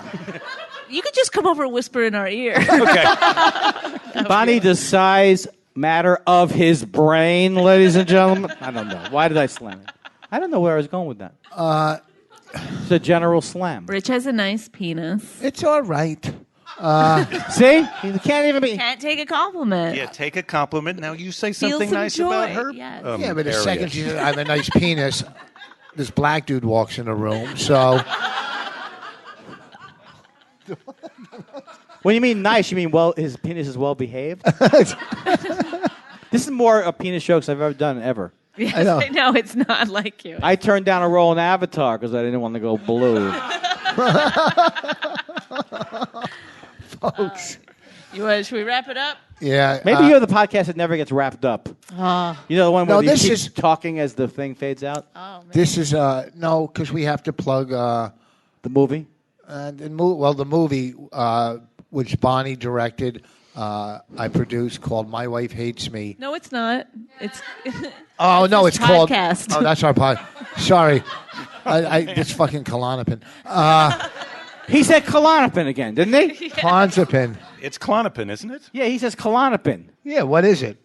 You could just come over and whisper in our ear. Okay. Bonnie, does size matter of his brain, ladies and gentlemen? I don't know. Why did I slam it? I don't know where I was going with that. It's a general slam. Rich has a nice penis. It's all right. See? He can't even be... Can't take a compliment. Yeah, take a compliment. Now you say Feel something some nice joy, about her. yes. Yeah, but the area. second she says, I have a nice penis, this black dude walks in the room, so... When you mean nice, you mean well. His penis is well behaved. This is more a penis jokes I've ever done ever. Yes, I know. I know it's not like you. I turned down a role in Avatar because I didn't want to go blue. Folks. Should we wrap it up? Yeah. Maybe you're the podcast that never gets wrapped up. You know the one where No, you this keep is- talking as the thing fades out. Oh, man. This is, no, because we have to plug... The movie. the movie, which Bonnie directed, I produced, called My Wife Hates Me. No, it's not. It's Oh, no, this it's called... podcast. Oh, that's our podcast. Sorry. It's fucking Klonopin. He said Klonopin again, didn't he? Clonopin. It's Klonopin, isn't it? Yeah, he says Klonopin. Yeah, what is it?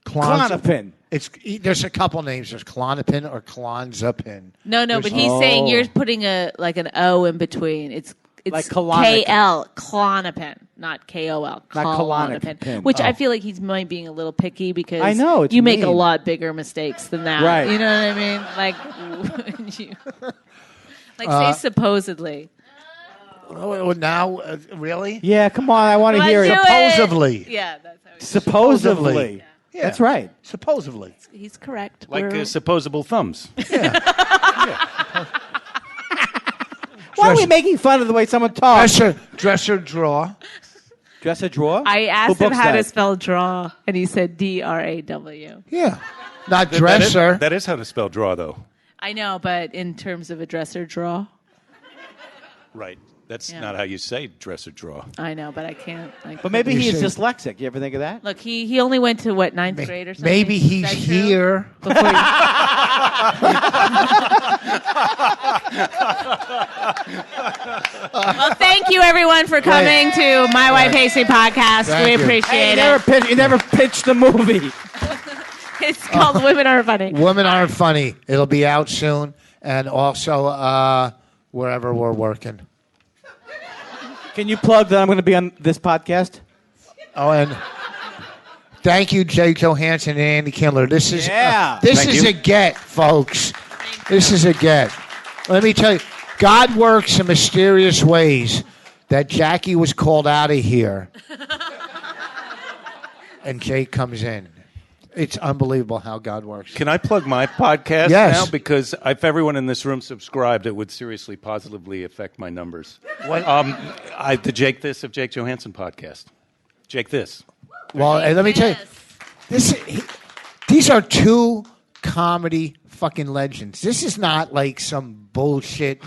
Klonopin. There's a couple names. There's Klonopin or Klonzapin. No, but he's saying you're putting an O in between. It's It's Like Klonopin. KL, Klonopin, not KOL. Not Klonopin. Klonopin. Which I Oh. feel like he's being a little picky because I know, it's you make a mean. lot bigger mistakes than that. Right. You know what I mean? Like, say supposedly. Oh, now, really? Yeah, come on. I want to Let's hear do it. Supposedly. Yeah, that's how he's Supposedly. Yeah. That's right. Supposedly. He's correct. Like We're- supposable thumbs. Why are we making fun of the way someone talks? Dresser drawer. Dresser drawer? I asked Who him books how to that? spell draw, and he said DRAW. Yeah. Not That dresser. is how to spell draw, though. I know, but in terms of a dresser draw, Right. That's Yeah. not how you say dress or draw. I know, but I can't. But maybe You he is say- dyslexic. You ever think of that? Look, he only went to ninth grade or something. Maybe Is he's that true? here. Before he- Well, thank you everyone for coming to My Wife Hates Me podcast. Thank We you. appreciate Hey, it. you never pitched the movie. It's called Women Are Funny. Women Aren't Funny. It'll be out soon. And also wherever we're working. Can you plug that I'm going to be on this podcast? Oh, and thank you, Jay Johannsen and Andy Kindler. This is Thank you. a get, folks. This is a get. Let me tell you, God works in mysterious ways. That Jackie was called out of here, and Jay comes in. It's unbelievable how God works. Can I plug my podcast Yes. now? Because if everyone in this room subscribed, it would seriously, positively affect my numbers. What? The Jake This of Jake Johannsen podcast. Jake This. Well, and let me tell you, these are two comedy fucking legends. This is not like some bullshit,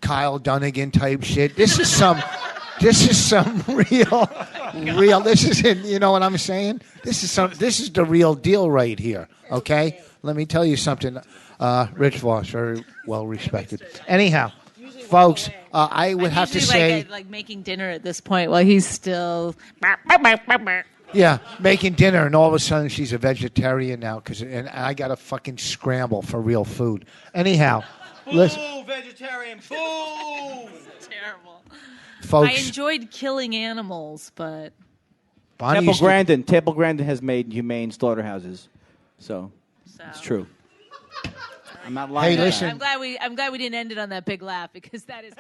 Kyle Dunnigan type shit. This is some real. This isn't. You know what I'm saying? This is the real deal right here. Okay, let me tell you something. Rich Voss, very well respected. Anyhow, folks, I would have to Usually say, like making dinner at this point while he's still. yeah, making dinner, and all of a sudden she's a vegetarian now and I got to fucking scramble for real food. Anyhow, listen, vegetarian, boo! Terrible. folks. I enjoyed killing animals, but Bonnie Temple used to- Grandin has made humane slaughterhouses, so it's true. I'm not lying. Hey, about listen. that. I'm glad we didn't end it on that big laugh because that is.